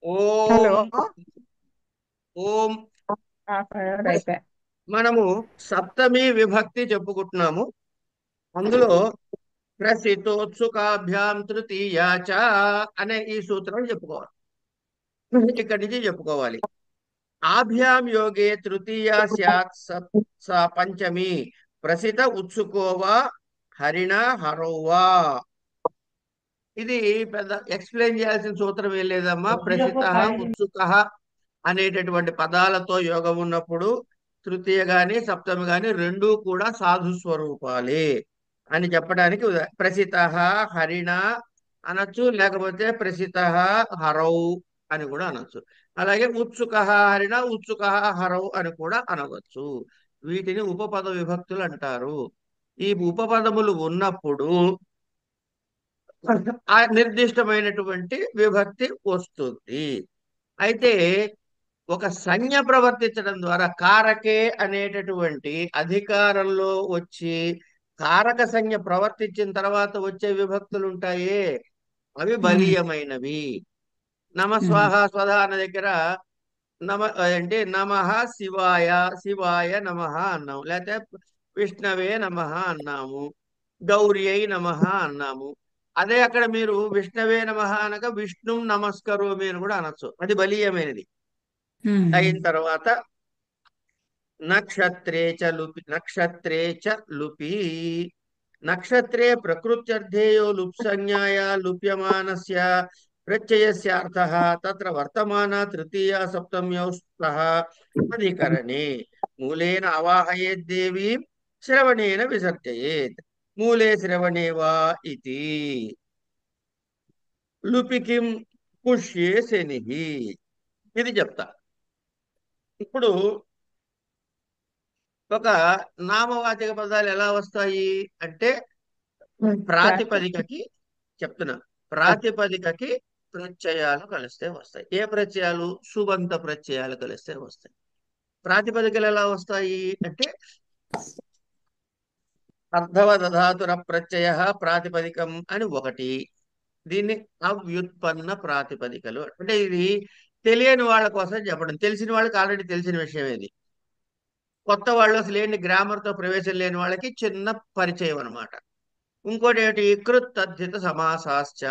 Hello. ఓం. ఓం. అయితే మనము సప్తమి విభక్తి చెప్పుకుంటున్నాము. అందులో ప్రసితోత్సుకాభ్యాం తృతీయాచ అనే ఈ సూత్రం చెప్పుకోవాలి. ఇక్కడి నుంచి చెప్పుకోవాలి. ఆభ్యాం యోగే తృతీయ స్యాత్ స పంచమి ప్రసిత ఉత్సుకోవా హరిణ హరోవా. ఇది పెద్ద ఎక్స్ప్లెయిన్ చేయాల్సిన సూత్రం ఏం లేదమ్మా. ప్రసిత ఉత్సుక అనేటటువంటి పదాలతో యోగం ఉన్నప్పుడు తృతీయ గాని సప్తమి గాని రెండూ కూడా సాధు స్వరూపాలే అని చెప్పడానికి ప్రసిత హరిణ అనొచ్చు, లేకపోతే ప్రసిత హరౌ అని కూడా అనొచ్చు. అలాగే ఉత్సుక హరిణ ఉత్సుక హరౌ అని కూడా అనవచ్చు. వీటిని ఉపపద విభక్తులు అంటారు. ఈ ఉపపదములు ఉన్నప్పుడు ఆ నిర్దిష్టమైనటువంటి విభక్తి వస్తుంది. అయితే ఒక సంజ్ఞ ప్రవర్తించడం ద్వారా కారకే అనేటటువంటి అధికారంలో వచ్చి కారక సంజ్ఞ ప్రవర్తించిన తర్వాత వచ్చే విభక్తులు ఉంటాయే, అవి బలీయమైనవి. నమ స్వాహ స్వధ అన్న దగ్గర నమ అంటే నమః శివాయ, శివాయ నమః అన్నాము, లేకపోతే విష్ణవే నమః అన్నాము, గౌర్యై నమః అన్నాము. అదే అక్కడ మీరు విష్ణవే నమః అనగా విష్ణు నమస్కరోమి అని కూడా అనొచ్చు. అది బలీయమైనది. అయిన తర్వాత నక్షత్రే చ లుపి, నక్షత్రే చ లుపి, నక్షత్రే ప్రకృత్యర్థేయో లుప్ సంజ్ఞాయ లుప్యమానస్య ప్రత్యయస్యార్థః తత్ర వర్తమాన తృతీయ సప్తమ్యౌ స్తః అధికరణే మూలేన అవాహయేద్ దేవీం శ్రవణేన విసర్జయేత్ మూలే శ్రవణే వా ఇతి లుపికిం పుష్యే శనిః. ఇది చెప్తా. ఇప్పుడు ఒక నామవాచక పదాలు ఎలా వస్తాయి అంటే ప్రాతిపదికకి చెప్తున్నా. ప్రాతిపదికకి ప్రత్యయాలు కలిస్తే వస్తాయి. ఏ ప్రత్యయాలు? సుబంత ప్రత్యయాలు కలిస్తే వస్తాయి. ప్రాతిపదికలు ఎలా వస్తాయి అంటే అర్థవధాతుర ప్రత్యయ ప్రాతిపదికం అని ఒకటి. దీన్ని అవ్యుత్పన్న ప్రాతిపదికలు అంటే ఇది తెలియని వాళ్ళ కోసం చెప్పడం. తెలిసిన వాళ్ళకి ఆల్రెడీ తెలిసిన విషయం ఇది. కొత్త వాళ్ళు అసలు ఏంటి గ్రామర్ తో ప్రవేశం లేని వాళ్ళకి చిన్న పరిచయం అన్నమాట. ఇంకోటి ఏమిటి? కృత్ తద్ధిత సమాసాశ్చ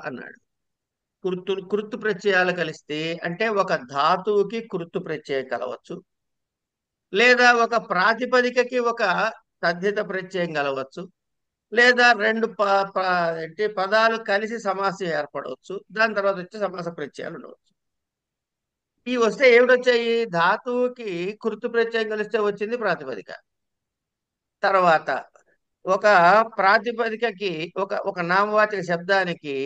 అన్నాడు. కృత్తు ప్రత్యయాలు కలిస్తే అంటే ఒక ధాతువుకి కృత్తు ప్రత్యయం కలవచ్చు, లేదా ఒక ప్రాతిపదికకి ఒక తద్ధిత ప్రత్యయం కలవచ్చు, లేదా రెండు అంటే పదాలు కలిసి సమాసం ఏర్పడవచ్చు. దాని తర్వాత వచ్చి సమాస ప్రత్యయాలు ఉండవచ్చు. ఇవి వస్తే ఏమిటి వచ్చాయి? ధాతువుకి కృత్తు ప్రత్యయం కలిస్తే వచ్చింది ప్రాతిపదిక. తర్వాత ఒక ప్రాతిపదికకి ఒక ఒక నామవాచక శబ్దానికి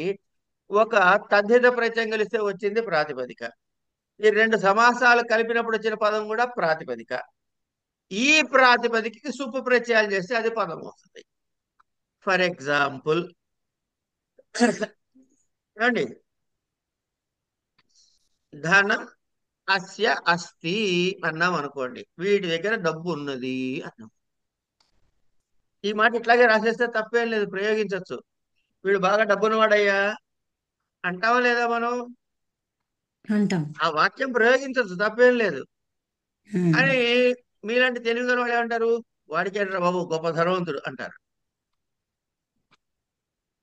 ఒక తద్ధిత ప్రత్యయం కలిస్తే వచ్చింది ప్రాతిపదిక. ఈ రెండు సమాసాలు కలిపినప్పుడు వచ్చిన పదం కూడా ప్రాతిపదిక. ఈ ప్రాతిపదికకి సుప్పు ప్రత్యయాలు చేస్తే అది పదం వస్తుంది. ఫర్ ఎగ్జాంపుల్ ఏమండి, ధనం అస్య అస్తి అన్నాం అనుకోండి. వీడి దగ్గర డబ్బు ఉన్నది అన్నాం. ఈ మాట ఇట్లాగే రాసేస్తే తప్పేం లేదు, ప్రయోగించవచ్చు. వీడు బాగా డబ్బున్నవాడయ్యా అంటావా లేదా మనం? అంటాం. ఆ వాక్యం ప్రయోగించవచ్చు, తప్పేం లేదు. ఉమ్. అని మీలాంటి తెలివిగల వాళ్ళు ఏమంటారు? వాడికి ఏంట్రా బాబు గొప్ప ధనవంతుడు అంటారు.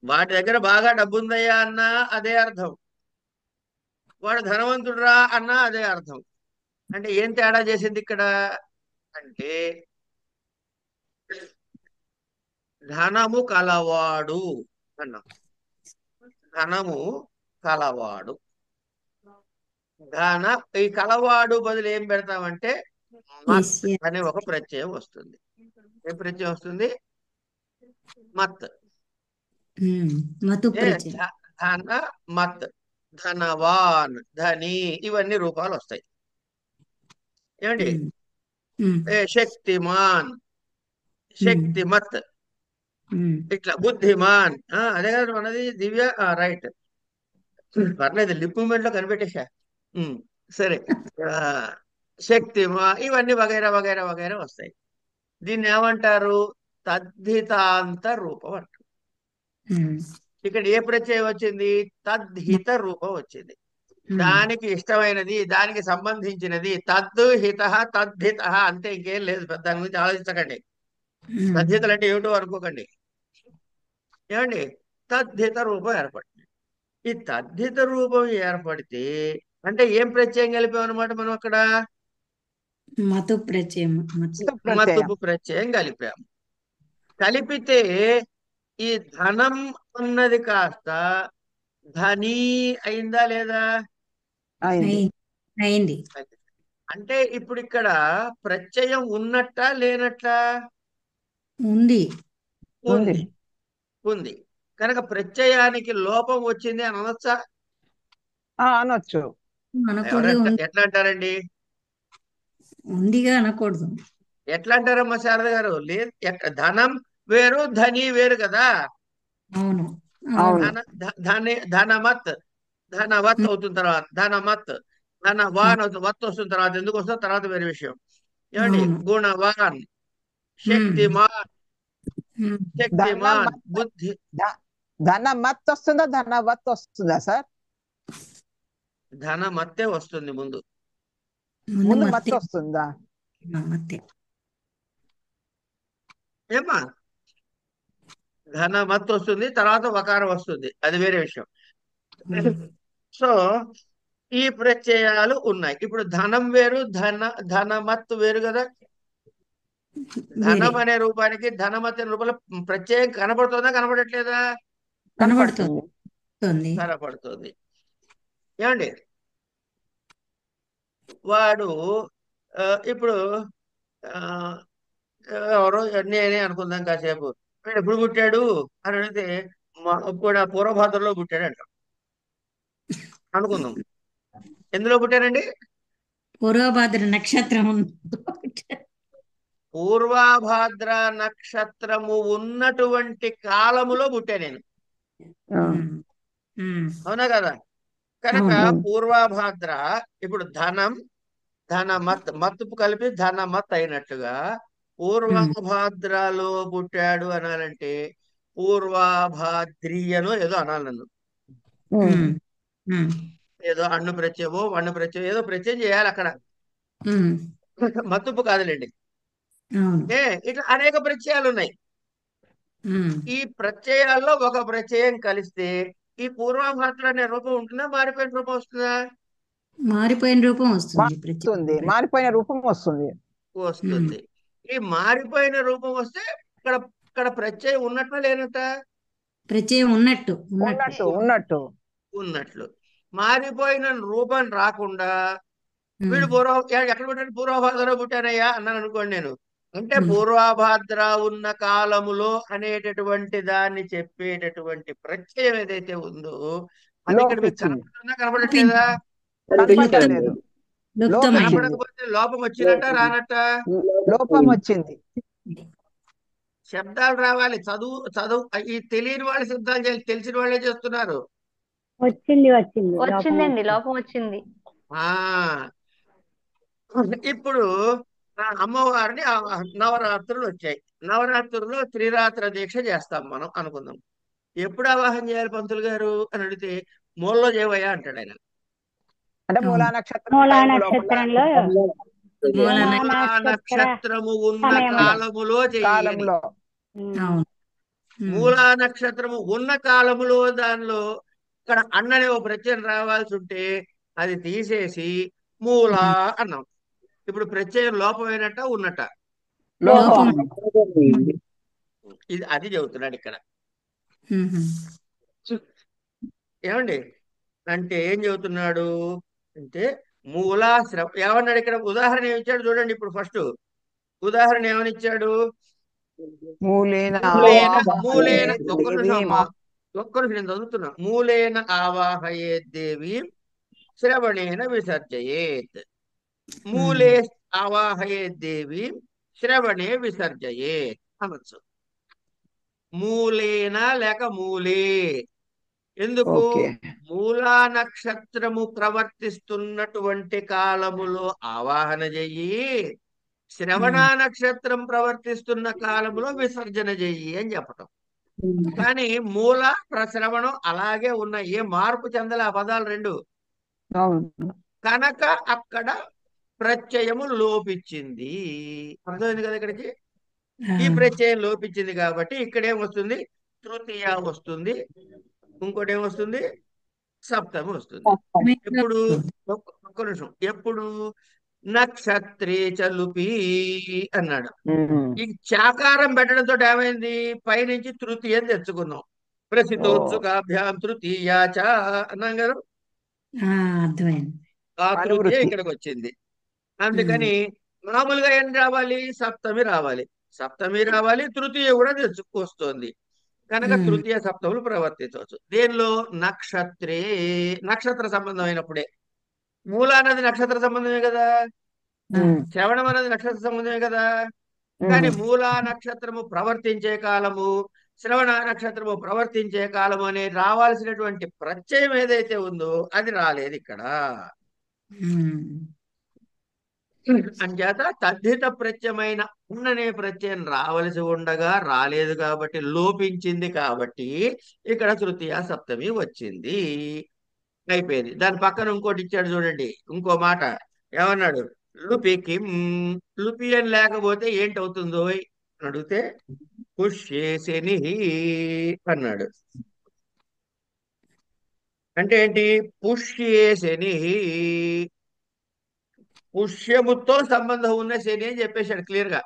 వాడి దగ్గర బాగా డబ్బు ఉందయ్యా అన్నా అదే అర్థం, వాడు ధనవంతుడురా అన్నా అదే అర్థం. అంటే ఏం తేడా చేసింది ఇక్కడ అంటే ధనము కలవాడు అన్నాం. ధనము కలవాడు. ధన ఈ కలవాడు బదులు ఏం పెడతామంటే ఎస్, మత్ ఎస్. అనే ఒక ప్రత్యయం వస్తుంది. ఏం ప్రత్యయం వస్తుంది? మత్. మతు ఏ ప్రత్యయం. ధన మత్, ధనవాన్, ధని, ఇవన్నీ రూపాలు వస్తాయి. ఏమండి? ఉమ్. ఉమ్. శక్తిమాన్, ఉమ్. శక్తిమత్, ఉమ్. ఇట్లా బుద్ధిమాన్. అదే కదా మనది దివ్య. రైట్, పర్లేదు, లిప్ మూమెంట్ లో కనిపెట్టేశా. ఉమ్, సరే. ఆ, శక్తిమా, ఇవన్నీ వగైరా వగైరా వగైరా వస్తాయి. దీన్ని ఏమంటారు? తద్ధితాంత రూపం అంటారు. ఉమ్. ఇక్కడ ఏ ప్రత్యయం వచ్చింది? తద్ధిత రూపం వచ్చింది. ఉమ్, దానికి ఇష్టమైనది, దానికి సంబంధించినది. హిత తద్ధిత అంతే, ఇంకేం లేదు. దాని గురించి ఆలోచించకండి. ఉమ్. తద్ధితలు అంటే ఏమిటో అనుకోకండి. ఏమండి? తద్ధిత రూపం ఏర్పడుతుంది. ఈ తద్ధిత రూపం ఏర్పడితే అంటే ఏం ప్రత్యయం కలిపాం అనమాట మనం అక్కడ? మతు ప్రత్యయం. మత్సు. స్థిత ప్రత్యయం. మతుపు ప్రత్యయం కలిపాం. కలిపితే ఈ ధనం అన్నది కాస్త ధనీ అయిందా లేదా? అయింది. అయింది. అయింది. అంటే ఇప్పుడు ఇక్కడ ప్రత్యయం ఉన్నట్ట లేనట్ట? ఉంది. ఉంది. ఉంది. ఉంది. కనుక ప్రత్యయానికి లోపం వచ్చింది అని అనొచ్చా? అనొచ్చు. అనకూడదు. ఎట్లా అంటారండి? ఉందిగా అనకూడదు. ఎట్లా అంటారమ్మా శారద గారు? లేదు, ధనం వేరు, ధని వేరు కదా. అవును. అవును. అవును. ధనమత్, ధనవత్ ఉమ్, అవుతుంది తర్వాత. ధనమత్, ధనవాన్ అవుతుంది. వత్ వస్తుంది తర్వాత. ఎందుకు వస్తుంది తర్వాత వేరే విషయం. ఏమండి? అవును. గుణవాన్, ఉమ్, శక్తిమాన్, ఉమ్. శక్తిమాన్, బుద్ధి. ధన మత్ వస్తుందా ధనవత్ వస్తుందా సార్? ధనమత్తే వస్తుంది ముందు. ముందు మత్ మత్తే. వస్తుందా? మత్తే. ఏమ్మా? ధనమత్ వస్తుంది, తర్వాత వకారం వస్తుంది, అది వేరే విషయం. ఉమ్. సో ఈ ప్రత్యయాలు ఉన్నాయి. ఇప్పుడు ధనం వేరు, ధనమత్ వేరు కదా. వేరే. ధనం అనే రూపానికి ధనమత్ అనే రూపంలో ప్రత్యయం కనపడుతుందా కనపడట్లేదా? కనపడుతుంది. కనబడుతుంది. కనపడుతుంది. ఏమండి? వాడు ఇప్పుడు ఆ, ఎవరో నేనే అనుకుందాం కాసేపు. వీడు ఎప్పుడు పుట్టాడు అని అడిగితే ఇప్పుడు పూర్వభాద్రలో పుట్టాడు అంటాం అనుకుందాం. ఎందులో పుట్టానండి? పూర్వభాద్ర నక్షత్రం. పూర్వభాద్ర నక్షత్రము ఉన్నటువంటి కాలములో పుట్టా నేను. ఉమ్, ఉమ్. అవునా కదా? కనుక అవును. పూర్వభాద్ర ఇప్పుడు ధనమత్ మత్తుపు కలిపి ధనమత్ అయినట్టుగా ఉమ్, పూర్వభాద్రలో పుట్టాడు అనాలంటే పూర్వభాద్రియనో ఏదో అనాలి నన్ను. ఉమ్, ఉమ్, ఏదో అన్ను ప్రత్యయమో వన్ను ప్రత్యయం ఏదో ప్రత్యయం చేయాలి అక్కడ. ఉమ్. మత్తుపు కాదులేండి. అవును. ఇట్లా అనేక ప్రత్యయాలు ఉన్నాయి. ఉమ్. ఈ ప్రత్యయాల్లో ఒక ప్రత్యయం కలిస్తే ఈ పూర్వభాద్ర అనే రూపం ఉంటుందా, మారిపోయిన రూపం వస్తుందా? మారిపోయిన రూపం వస్తుంది మారుతుంది. ప్రత్యేక. మారిపోయిన రూపం వస్తుంది. ఉమ్. వస్తుంది. ఈ మారిపోయిన రూపం వస్తే ఇక్కడ ఇక్కడ ప్రత్యయం ఉన్నట్టు లేనట్ట? ప్రత్యయం ఉన్నట్టు. ఉన్నట్టు ఉన్నట్టు. ఉన్నట్లు. మారిపోయిన రూపం రాకుండా ఉమ్, వీడు ఎక్కడ పుట్టాను? పూర్వభాద్రలో పుట్టానయ్యా అన్నాను అనుకోండి నేను. అంటే ఉమ్. పూర్వభాద్ర ఉన్న కాలములో అనేటటువంటి దాన్ని చెప్పేటటువంటి ప్రత్యయం ఏదైతే ఉందో అది ఇక్కడ మీకు లోపించింది. కనపడుతుందా కనపడట్లేదా? కనపడలేదు. లుప్తమైంది. లోపించింది. కనపడకపోతే లోపం వచ్చినట్ట రానట్ట? లోపం వచ్చింది. శబ్దాలు రావాలి. చదువు చదువు ఈ తెలియని వాళ్ళ శబ్దాలు చేయాలి, తెలిసిన వాళ్ళే చేస్తున్నారు. వచ్చిందండి, లోపం వచ్చింది. ఆ ఇప్పుడు అమ్మవారిని నవరాత్రులు వచ్చాయి. నవరాత్రుల్లో త్రిరాత్ర దీక్ష చేస్తాం మనం అనుకుందాం. ఎప్పుడు ఆవాహన చేయాలి పంతులు గారు అని అడిగితే మూలలో చేయవయ్యా అంటాడు ఆయన. అంటే మూలా అవును. నక్షత్రం టైం లోపల మూల మూలా నక్షత్రము ఉన్న కాలములో చెయ్యి అని. కాలంలో అవును. ఉమ్, మూలా నక్షత్రము ఉన్న కాలములో దానిలో ఇక్కడ అన్ననే ఓ ప్రత్యయం రావాల్సి ఉంటే అది తీసేసి మూలా ఉమ్. అన్నాం. ఇప్పుడు ప్రత్యయం లోపమైనట్ట ఉన్నట్ట? లోపం. లోపం. ఇది అది చెబుతున్నాడు ఇక్కడ. ఉహు. ఏమండి? అంటే ఏం చెబుతున్నాడు అంటే ఏమన్నాడు ఇక్కడ? ఉదాహరణ ఏమి ఇచ్చాడు చూడండి. ఇప్పుడు ఫస్ట్ ఉదాహరణ ఏమని ఇచ్చాడు? మూలేన మూలేన ఒక్క నిమిషం దేవీం. అమ్మా, ఒక్క నిమిషం నేను చదువుతున్నా. మూలేన ఆవాహయే దేవి శ్రవణేన విసర్జయేత్. మూలే ఆవాహయే దేవి శ్రవణే విసర్జయేత్ అనొచ్చు. మూలేన లేక మూలే. ఎందుకు? ఓకే. మూలా నక్షత్రము ప్రవర్తిస్తున్నటువంటి కాలములో ఆవాహన చెయ్యి, శ్రవణ నక్షత్రం ప్రవర్తిస్తున్న కాలములో విసర్జన చెయ్యి అని చెప్పటం. కానీ మూల శ్రవణం అలాగే ఉన్నాయి. ఏ మార్పు చెందలే ఆ పదాలు రెండు. అవును. కనుక అక్కడ ప్రత్యయము లోపించింది. అర్థమైంది కదా ఇక్కడికి? ఆ, ఈ ప్రత్యయం లోపించింది కాబట్టి ఇక్కడ ఏమొస్తుంది? తృతీయ వస్తుంది, ఇంకోటి ఏమొస్తుంది? సప్తమి వస్తుంది. మీలో ఎప్పుడు? ఒక్క నిమిషం. ఎప్పుడు? నక్షత్రే చలుపి అన్నాడు. ఈ చాకారం పెట్టడంతో ఏమైంది? పైనుంచి తృతీయ అని తెచ్చుకున్నాం. ఓ ప్రసిద్ధోత్సుకాభ్యాం తృతీయాచ అన్నాం కదా. ఆ, అర్థమైంది. ఆ తృతీయ అనువృత్తి. ఇక్కడికి వచ్చింది. అందుకని మామూలుగా ఏం రావాలి? సప్తమి రావాలి. సప్తమి రావాలి, తృతీయ కూడా వస్తుంది. కనుక తృతీయ సప్తములు ప్రవర్తించవచ్చు. దేనిలో? నక్షత్రే. నక్షత్ర సంబంధమైనప్పుడే. మూల అన్నది నక్షత్ర సంబంధమే కదా, శ్రవణం అన్నది నక్షత్ర సంబంధమే కదా. కానీ మూల నక్షత్రము ప్రవర్తించే కాలము, శ్రవణ నక్షత్రము ప్రవర్తించే కాలము అనే రావాల్సినటువంటి ప్రత్యయం ఏదైతే ఉందో అది రాలేదు ఇక్కడ. అంచేత తద్ధిత ప్రత్యమైన ఉన్ననే ప్రత్యయం రావలసి ఉండగా రాలేదు కాబట్టి, లోపించింది కాబట్టి ఇక్కడ తృతీయ సప్తమి వచ్చింది. అయిపోయింది. దాని పక్కన ఇంకోటి ఇచ్చాడు చూడండి, ఇంకో మాట. ఏమన్నాడు? లుపి కిం. లుపి అని లేకపోతే ఏంటవుతుందో అని అడిగితే పుష్యేశని అన్నాడు. అంటే ఏంటి? పుష్యేశని, పుష్యముతో సంబంధం ఉన్న శని అని చెప్పేశాడు క్లియర్ గా.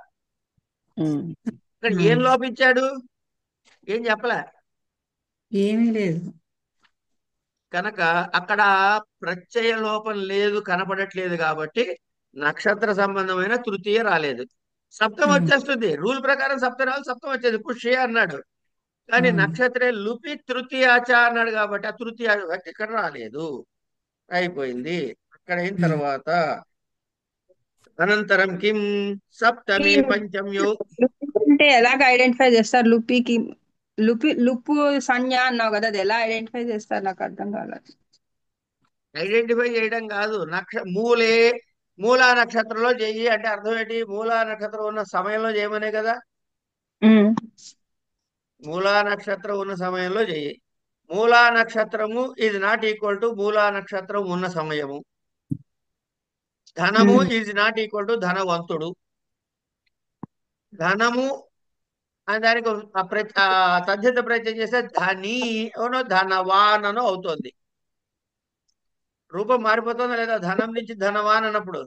ఇక్కడ ఏం లోపించాడు? ఏం చెప్పలే. ఏమీ లేదు. కనుక అక్కడ ప్రత్యయ లోపం లేదు, కనపడట్లేదు కాబట్టి నక్షత్ర సంబంధమైన తృతీయ రాలేదు. సప్తం వచ్చేస్తుంది. రూల్ ప్రకారం సప్తం రావాలి, సప్తం వచ్చేది. పుష్య అన్నాడు. కానీ నక్షత్రే లుపి తృతీయాచ అన్నాడు కాబట్టి ఆ తృతీయ విభక్తి ఇక్కడ రాలేదు. అయిపోయింది. అక్కడ అయిన తర్వాత అనంతరం కిం సప్తమి పంచమ్యో. అంటే ఎలాగ ఐడెంటిఫై చేస్తారు? లుపు సంజ్ఞ అన్నావు కదా, అది ఎలా ఐడెంటిఫై చేస్తారు? నాకు అర్థం కాలేదు. ఐడెంటిఫై చేయడం కాదు, మూలా నక్షత్రంలో చెయ్యి అంటే అర్థం ఏంటి? మూలా నక్షత్రం ఉన్న సమయంలో చేయమనే కదా. మూలా నక్షత్రం ఉన్న సమయంలో చెయ్యి. మూలా నక్షత్రము ఈజ్ నాట్ ఈక్వల్ టు మూలా నక్షత్రం ఉన్న సమయము. ధనము ఈజ్ నాట్ ఈక్వల్ టు ధనవంతుడు. ధనము అని దానికి తద్ధిత ప్రయత్నం చేస్తే ధని అనో ధనవాన్ అనో అవుతుంది. రూపం మారిపోతుందా లేదా? ధనం నుంచి ధనవాన్ అన్నప్పుడు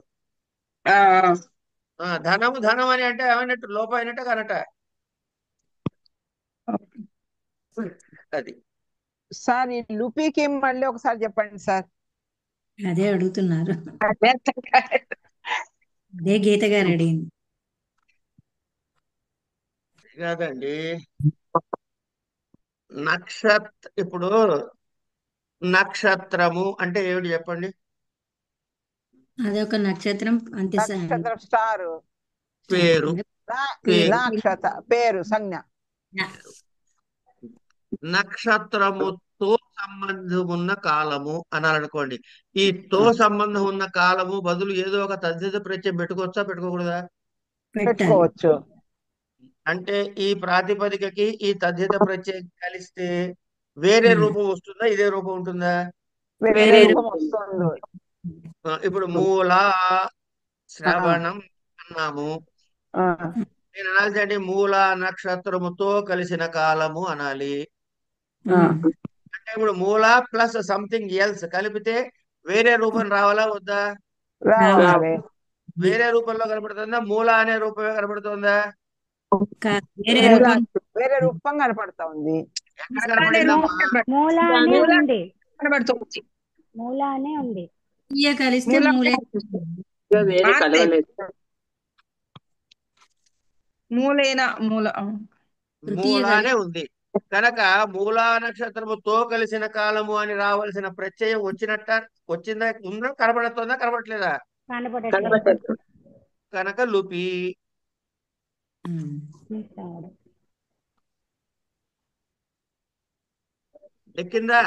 ధనము ధనం అని అంటే ఏమైనట్టు? లోపం అయినట్టు కనట. అది సార్ ఈ లుపీకి మళ్ళీ ఒకసారి చెప్పండి సార్. అదే అడుగుతున్నారు. అదే గీత గారు అడిగింది. కాదండి, ఇప్పుడు నక్షత్రము అంటే ఏమిటి చెప్పండి? అదొక నక్షత్రం అంతే. నక్షత్రం స్టార్ పేరు. నక్షత్ర పేరు సంజ్ఞ. నక్షత్రముతో సంబంధం ఉన్న కాలము అనాలనుకోండి. ఈ తో సంబంధం ఉన్న కాలము బదులు ఏదో ఒక తద్ధిత ప్రత్యయం పెట్టుకోవచ్చా, పెట్టుకోకూడదా? పెట్టుకోవచ్చు. అంటే ఈ ప్రాతిపదికకి ఈ తద్ధిత ప్రత్యయం కలిస్తే వేరే రూపం వస్తుందా, ఇదే రూపం ఉంటుందా? వేరే రూపం వస్తుంది. ఇప్పుడు మూల శ్రవణం అన్నాము. నేను అనాల్సి మూల నక్షత్రముతో కలిసిన కాలము అనాలి. అంటే ఇప్పుడు మూల ప్లస్ సంథింగ్ ఎల్స్ కలిపితే వేరే రూపం రావాలా వద్దా? వేరే రూపంలో కనపడుతుందా? మూల అనే రూపమే కనపడుతుందా? వేరే రూపం కనపడతా ఉంది. ఎక్కడ కనపడిందమ్మా? మూలానే ఉంది. కలిస్తే మూలానే ఉంది. కనుక మూలా నక్షత్రముతో కలిసిన కాలము అని రావాల్సిన ప్రత్యయం వచ్చిందా? ఉందా? కనపడుతుందా? కనపడట్లేదా? కనుక లుపి. ఎక్కిందా?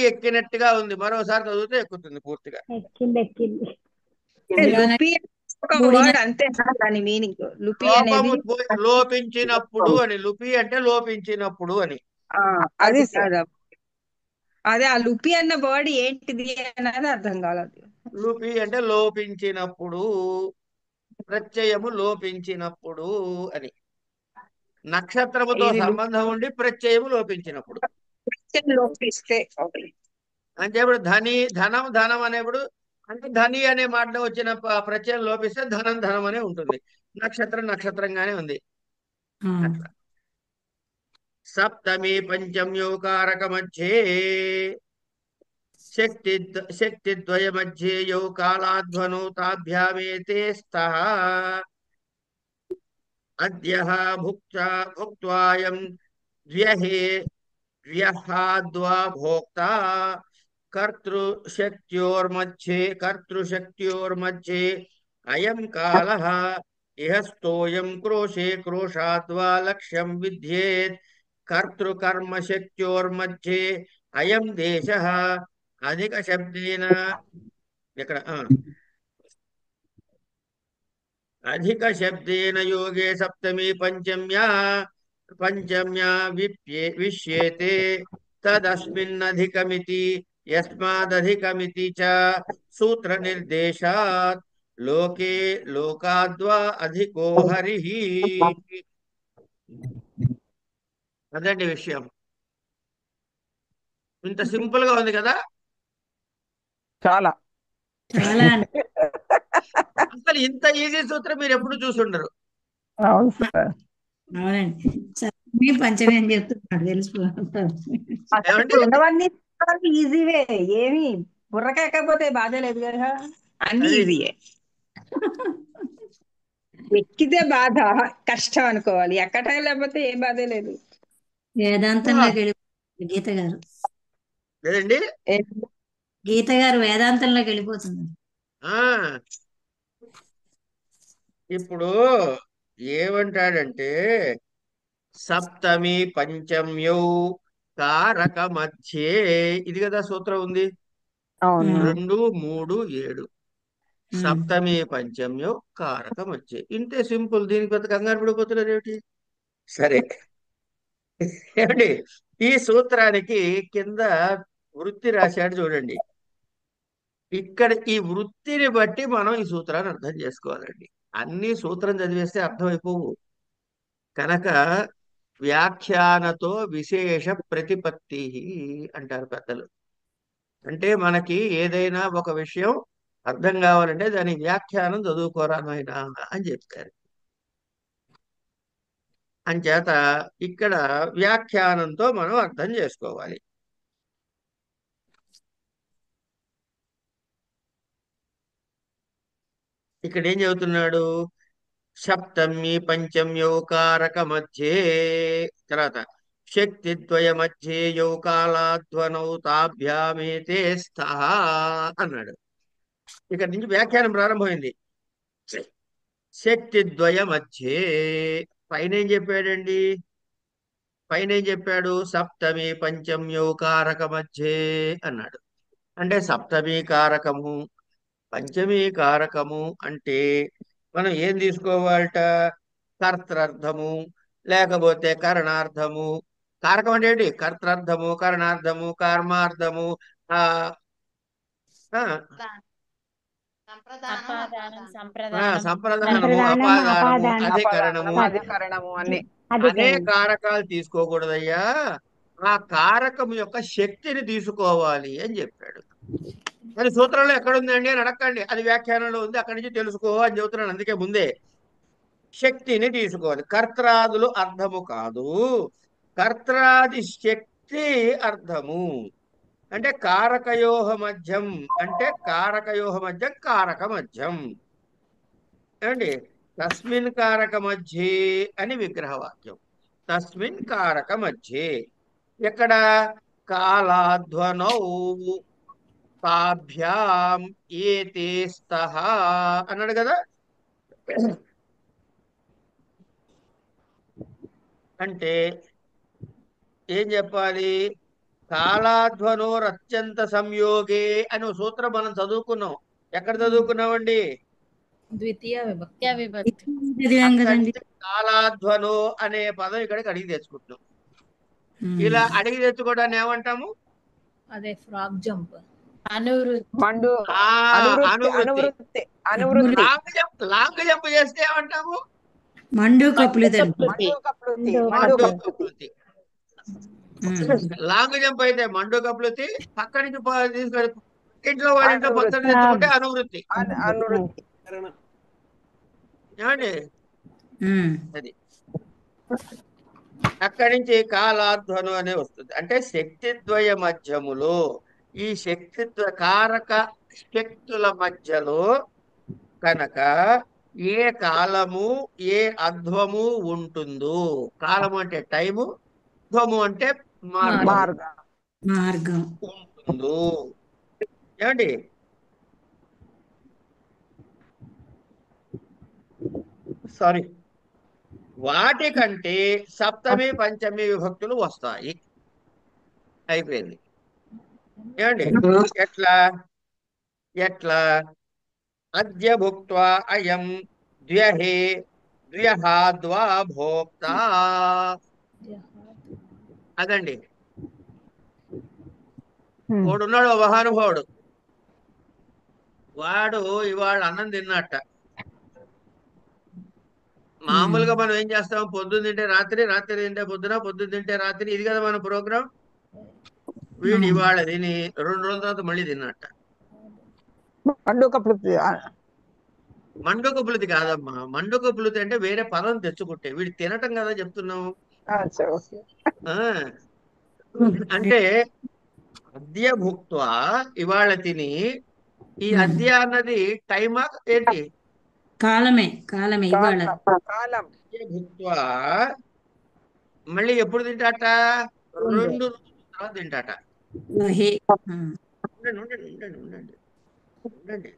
ఎక్కినట్టుగా ఉంది. మరోసారి చదివితే ఎక్కుతుంది పూర్తిగా. లోపించినప్పుడు అని. లుపి అంటే లోపించినప్పుడు అని. అది అదే ఆ లుపి అన్న వర్డ్ ఏంటిది అనేది అర్థం కాలేదు. లుపి అంటే లోపించినప్పుడు, ప్రత్యయము లోపించినప్పుడు అని. నక్షత్రముతో ఇది సంబంధం ఉండి ప్రత్యయము లోపించినప్పుడు. లోపిస్తే ఓకే. అంటే ఇప్పుడు ధనం ధనం అనేప్పుడు, అంటే ధని అనే మాటలో వచ్చిన ప్రత్యయం లోపిస్తే ధనం ధనం అనే ఉంటుంది. నక్షత్రం నక్షత్రంగానే ఉంది. ఆ, అట్లా సప్తమి పంచమ్యోకారక మధ్యే శక్తిద్వయ మధ్యే యౌ కాలాధ్వనౌ తాభ్యామేతే స్తః అద్యః భుక్త్వాయం ద్వ్యహే వ్యహాద్వా భోక్తా కర్తృశక్త్యోర్మధ్యే అయం కాలః ఇహ స్తోయం క్రోశే క్రోశాద్వా లక్ష్యం విద్యేత్ కర్తృకర్మశక్త్యోర్మధ్యే అయం దేశః అధిక శబ్దేన ఇక్కడ అధిక శబ్దేన యోగే సప్తమి పంచమ్యా విష్యేతే తదస్మిన్నధికమితి యస్మాదధికమితి చ సూత్ర నిర్దేశాత్ లోకే లోకాద్వా అధికో హరిః. అదండి విషయం. ఇంత సింపుల్ గా ఉంది కదా. చాలా చాలా అండి. అసలు ఇంత ఈజీ సూత్రం మీరు ఎప్పుడు చూసుండరు. అవును సార్. అవునండి. సప్తమి పంచమి అని చెప్తున్నాడు తెలిసిపోతారు. అసలు ఏమండి? ఇప్పుడు ఉన్నవన్నీ ఈజీవే, ఏమి బుర్రకెక్కకపోతే బాధ లేదు కదా, అన్ని అది ఈజీయే. ఎక్కితే బాధ, కష్టం అనుకోవాలి. ఎక్కటం లేకపోతే ఏ బాధ లేదు. వేదాంతంలోకి వెళ్ళిపోతుంది గీత గారు. లేదండి. గీత గారు వేదాంతంలోకి వెళ్ళిపోతుంది. ఆ ఇప్పుడు ఏమంటాడంటే సప్తమి పంచమ్యౌ కారక మధ్యే, ఇది కదా సూత్రం ఉంది. అవును. 2, 3, 7 సప్తమి పంచమ్యౌ కారక మధ్యే. ఇంతే సింపుల్. దీనికి పెద్ద కంగారు పడిపోతున్నారు ఏమిటి? సరే ఏమండి, ఈ సూత్రానికి కింద వృత్తి రాశాడు చూడండి. ఇక్కడ ఈ వృత్తిని బట్టి మనం ఈ సూత్రాన్ని అర్థం చేసుకోవాలండి. అన్ని సూత్రం చదివేస్తే అర్థమైపోవు కనుక వ్యాఖ్యానతో విశేష ప్రతిపత్తి అంటారు పెద్దలు. అంటే మనకి ఏదైనా ఒక విషయం అర్థం కావాలంటే దాని వ్యాఖ్యానం చదువుకోరా నాయనా అని చెప్తారు. అంచేత ఇక్కడ వ్యాఖ్యానంతో మనం అర్థం చేసుకోవాలి. ఇక్కడ ఏం చెబుతున్నాడు? సప్తమి పంచమ్యోకారక మధ్యే, తర్వాత శక్తిద్వయ మధ్యే యౌ కాలాధ్వనౌ తాభ్యామేతే స్థః అన్నాడు. ఇక్కడ నుంచి వ్యాఖ్యానం ప్రారంభమైంది. శక్తిద్వయ మధ్యే, పైన ఏం చెప్పాడండి? పైన ఏం చెప్పాడు? సప్తమి పంచమ్యోకారక మధ్యే అన్నాడు. అంటే సప్తమి కారకము, పంచమీ కారకము అంటే మనం ఏం తీసుకోవాలట? కర్తృర్థము లేకపోతే కరణార్థము. కారకం అంటే ఏంటి? కర్తృర్థము, కరణార్థము, కర్మార్థము, ఆ ఆ, సంప్రదానము, అపాదానము, అధికరణము అధికరణము అన్ని. అనే కారకాలు తీసుకోకూడదయ్యా. ఆ కారకం యొక్క శక్తిని తీసుకోవాలి అని చెప్పాడు. మరి సూత్రంలో ఎక్కడుందండి అని అడగండి. అది వ్యాఖ్యానంలో ఉంది, అక్కడి నుంచి తెలుసుకో అని చెబుతున్నాను. అందుకే ముందే శక్తిని తీసుకోవాలి. కర్త్రాదులు అర్థము కాదు, కర్త్రాది శక్తి అర్థము. అంటే కారకయోహ మధ్యం, అంటే కారకయోహ మధ్యం కారక మధ్యం. ఏమండి? తస్మిన్ కారక మధ్యే అని విగ్రహవాక్యం. తస్మిన్ కారక మధ్యే ఎక్కడ? కాలాధ్వనౌ తాభ్యాం ఏతే స్తః అన్నాడు కదా. అంటే ఏం చెప్పాలి? కాలాధ్వనోరత్యంత సంయోగే అని ఒక సూత్రం మనం చదువుకున్నాం. ఎక్కడ చదువుకున్నామండి? ద్వితీయ విభక్తి. చదివాం కదండి. కాలాధ్వనో అనే పదం ఇక్కడికి అడిగి తెచ్చుకుంటున్నాం. ఇలా అడిగి తెచ్చుకోవడాన్ని ఏమంటాము? అదే ఫ్రాక్ జంప్. అనువృత్తి. మండు ఆ అనువృత్తి అనువృత్తి. అనువృత్తి లాంగ్ జంప్ చేస్తే ఏమంటాము? మండూకప్లుతి అంటారు. మండూకప్లుతి మండూకప్లుతి. లాంగ్ జంప్ అయితే మండూకప్లుతి, పక్క నుంచి తీసుకొని ఇంట్లో వాళ్ళ ఇంట్లో పక్కన తెచ్చుకుంటే అనువృత్తి. అనువృత్తి ఏమండి? ఉమ్. అది అక్కడి నుంచి కాలాధ్వను అనే వస్తుంది. అంటే శక్తి ద్వయ మధ్యములో ఈ కారక శక్తుల మధ్యలో కనుక ఏ కాలము ఏ అధ్వము ఉంటుందో, కాలము అంటే టైము, ధ్వము అంటే మార్గము మార్గం మార్గం. ఉంటుందో. ఏమండి? సారీ, వాటికంటే సప్తమి పంచమి విభక్తులు వస్తాయి. అయిపోయింది. ఏమండి? ఎట్లా ఎట్లా అద్య భుక్త్వా అయం ద్వ్యహే ద్వ్యః ద్వా భోక్తా. అదండి. వాడున్నాడు ఓ మహానుభావుడు. వాడు ఇవాళ అన్నం తిన్నట్ట. మామూలుగా మనం ఏం చేస్తాం? పొద్దున్న తింటే రాత్రి, రాత్రి తింటే పొద్దున, పొద్దున్న తింటే రాత్రి. ఇది కదా మన ప్రోగ్రాం. వీడు ఇవాళ తిని 2 రోజుల తర్వాత మళ్ళీ తిన్నట్ట. మండూకప్లుతి మండుకపులుతి కాదమ్మా. మండుకపులుతి అంటే వేరే పదం తెచ్చుకుంటే, వీడు తినటం కదా చెప్తున్నాము. ఆ, అంటే అద్య భుక్త్వా, ఇవాళ తిని. ఈ అద్య అన్నది టైమా ఏంటి? కాలమే ఇవాళ. కాలం అద్య భుక్త్వా మళ్ళీ ఎప్పుడు తింటాట? 2 రోజుల తర్వాత తింటాట. హే. ఉండండి ఉండండి ఉండండి ఉండండి ఉండండి.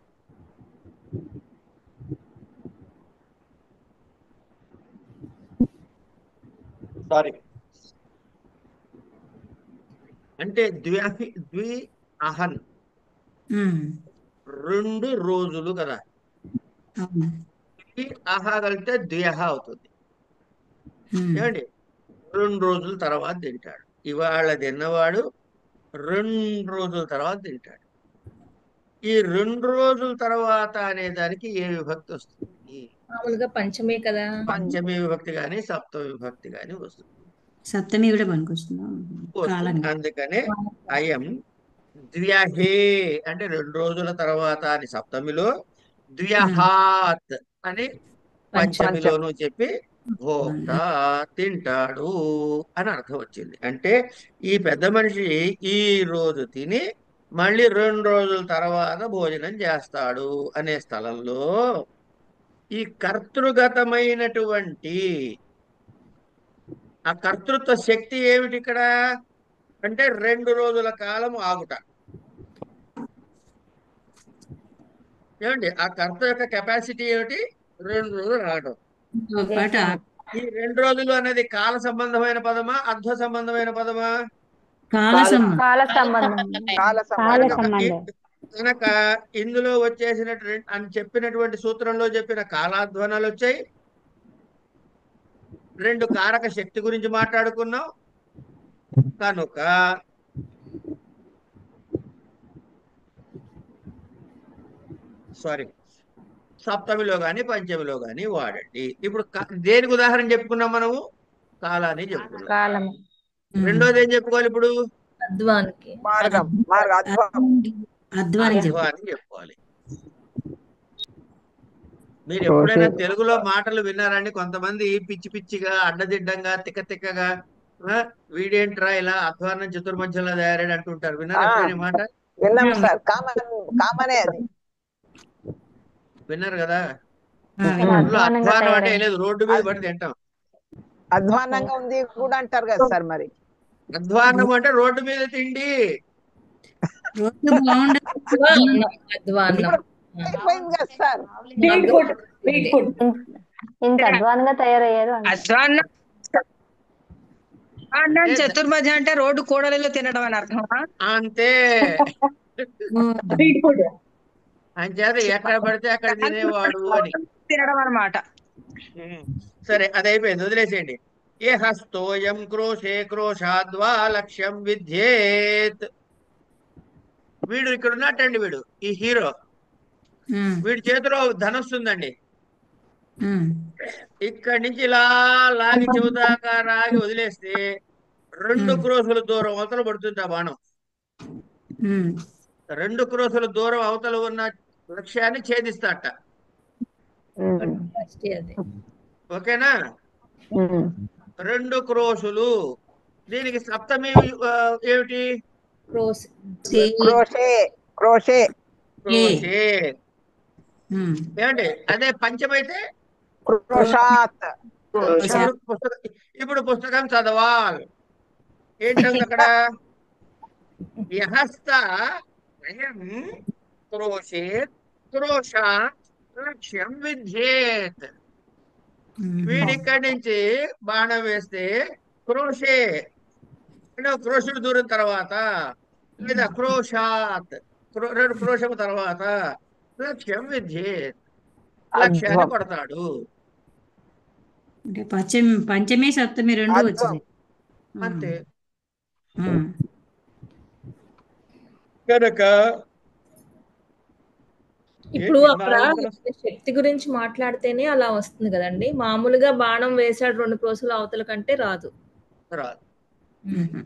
సారీ, అంటే ద్వి అహన్ 2 రోజులు కదా. అవును. ద్వి అహ కలిపితే ద్వ్యహ అవుతుంది. ఏమండి? 2 రోజుల తర్వాత తింటాడు. ఇవాళ తిన్నవాడు 2 రోజుల తర్వాత తింటాడు. ఈ 2 రోజుల తర్వాత అనే దానికి ఏ విభక్తి వస్తుంది? మామూలుగా పంచమే కదా. పంచమి విభక్తి గాని సప్తమి విభక్తి గాని వస్తుంది. సప్తమి కూడా పనికొస్తుందా? కాలం. అందుకనే అయం ద్వ్యహే అంటే 2 రోజుల తర్వాత అని సప్తమిలో, ద్వ్యహాత్ అని పంచమిలోను చెప్పి భోక్త తింటాడు అని అర్థం వచ్చింది. అంటే ఈ పెద్ద మనిషి ఈ రోజు తిని మళ్ళీ 2 రోజుల తర్వాత భోజనం చేస్తాడు అనే స్థలంలో ఈ కర్తృగతమైనటువంటి ఆ కర్తృత్వ శక్తి ఏమిటి ఇక్కడ అంటే 2 రోజుల కాలం ఆగుట. ఏమండి? ఆ కర్త యొక్క కెపాసిటీ ఏమిటి? 2 రోజులు ఆగడం. ఈ 2 రోజులు అనేది కాల సంబంధమైన పదమా, అర్థ సంబంధమైన పదమా? కాల సంబంధం. కాల సంబంధం. కాల సంబంధం. కనుక ఇందులో వచ్చేసినట్టు అని చెప్పినటువంటి సూత్రంలో చెప్పిన కాలాధ్వనాలు వచ్చాయి. 2 కారక శక్తి గురించి మాట్లాడుకున్నాం. కనుక సారీ, సప్తమిలో గాని పంచమిలో గాని వాడండి. ఇప్పుడు దేనికి ఉదాహరణ చెప్పుకున్నాం మనము? కాలాన్ని చెప్పుకున్నాం. కాలం. రెండోది ఏం చెప్పుకోవాలి ఇప్పుడు? అధ్వానికి. అధ్వానం అధ్వాన్ని చెప్పుకోవాలి. మీరు ఎప్పుడైనా తెలుగులో మాటలు విన్నారండి? కొంతమంది పిచ్చి పిచ్చిగా, అడ్డదిడ్డంగా, తిక్క తిక్కగా వీడేంట్రా ఇలా అధ్వానం చతుర్మధ్యంలో తయారని అంటుంటారు. విన్నారా ఎప్పుడైనా మాట? విన్నాం సార్. కామనే అది. విన్నారు కదా? అధ్వానంగా అధ్వానం అంటే తయారై లేదు, రోడ్డు మీద పడి తింటాం. అధ్వానంగా ఉంది కూడా అంటారు కదా సార్. మరి అధ్వానం అంటే రోడ్డు మీద తిండి. రోడ్డు బాగుండదు. అధ్వాన్నం. అయిపోయింది కదా సార్. ఇంత అధ్వానంగా తయారయ్యారు అధ్వాన్నం చతుర్మధ్య అంటే రోడ్డు కూడలిలో తినడం అని అర్థమా? అంతే. అంచేత ఎక్కడ పడితే అక్కడ తినేవాడు అని తినడం అన్నమాట. సరే, అది అయిపోయింది, వదిలేసేయండి. ఏ హస్తోయం క్రోశే క్రోశాద్వా లక్ష్యం విద్యేత్. వీడు ఇక్కడ ఉన్నట్టండి, వీడు ఈ హీరో, ఉమ్, వీడి చేతిలో ధనస్సు ఉందండి. ఉమ్, ఇక్కడి నుంచి ఇలా లాగి చెబుతాకా రాగి వదిలేస్తే 2 క్రోసుల దూరం అవతల పడుతుంది ఆ బాణం. ఉమ్, 2 క్రోసుల దూరం అవతల ఉన్న లక్ష్యాన్ని ఛేదిస్తాట. ఫస్ట్ అది ఓకేనా? 2 క్రోసులు. దీనికి సప్తమి ఏమిటి? క్రోస్ క్రోషే క్రోషే క్రోషే. ఉమ్. ఏమండి? అదే పంచమైతే క్రోషాత్ ఇప్పుడు పుస్తకం చదవాలి. ఏంటంది అక్కడ? యహస్త అయం క్రోషేత్ క్రోషాత్ లక్ష్యం విద్యేత్. వీడిక్కడి నుంచి బాణం వేస్తే క్రోషే, క్రోషుడు దూరం తర్వాత, లేదా క్రోషాత్ 2 క్రోషం తర్వాత లక్ష్యం విద్యేత్, లక్ష్యాన్ని కొడతాడు. అంటే పంచమి సప్తమి రెండు వచ్చింది. అంతే. ఉమ్, కనుక ఇప్పుడు అక్కడ శక్తి గురించి మాట్లాడితేనే అలా వస్తుంది కదండి. మామూలుగా బాణం వేసాడు 2 క్రోసుల అవతల కంటే రాదు. రాదు. ఉమ్.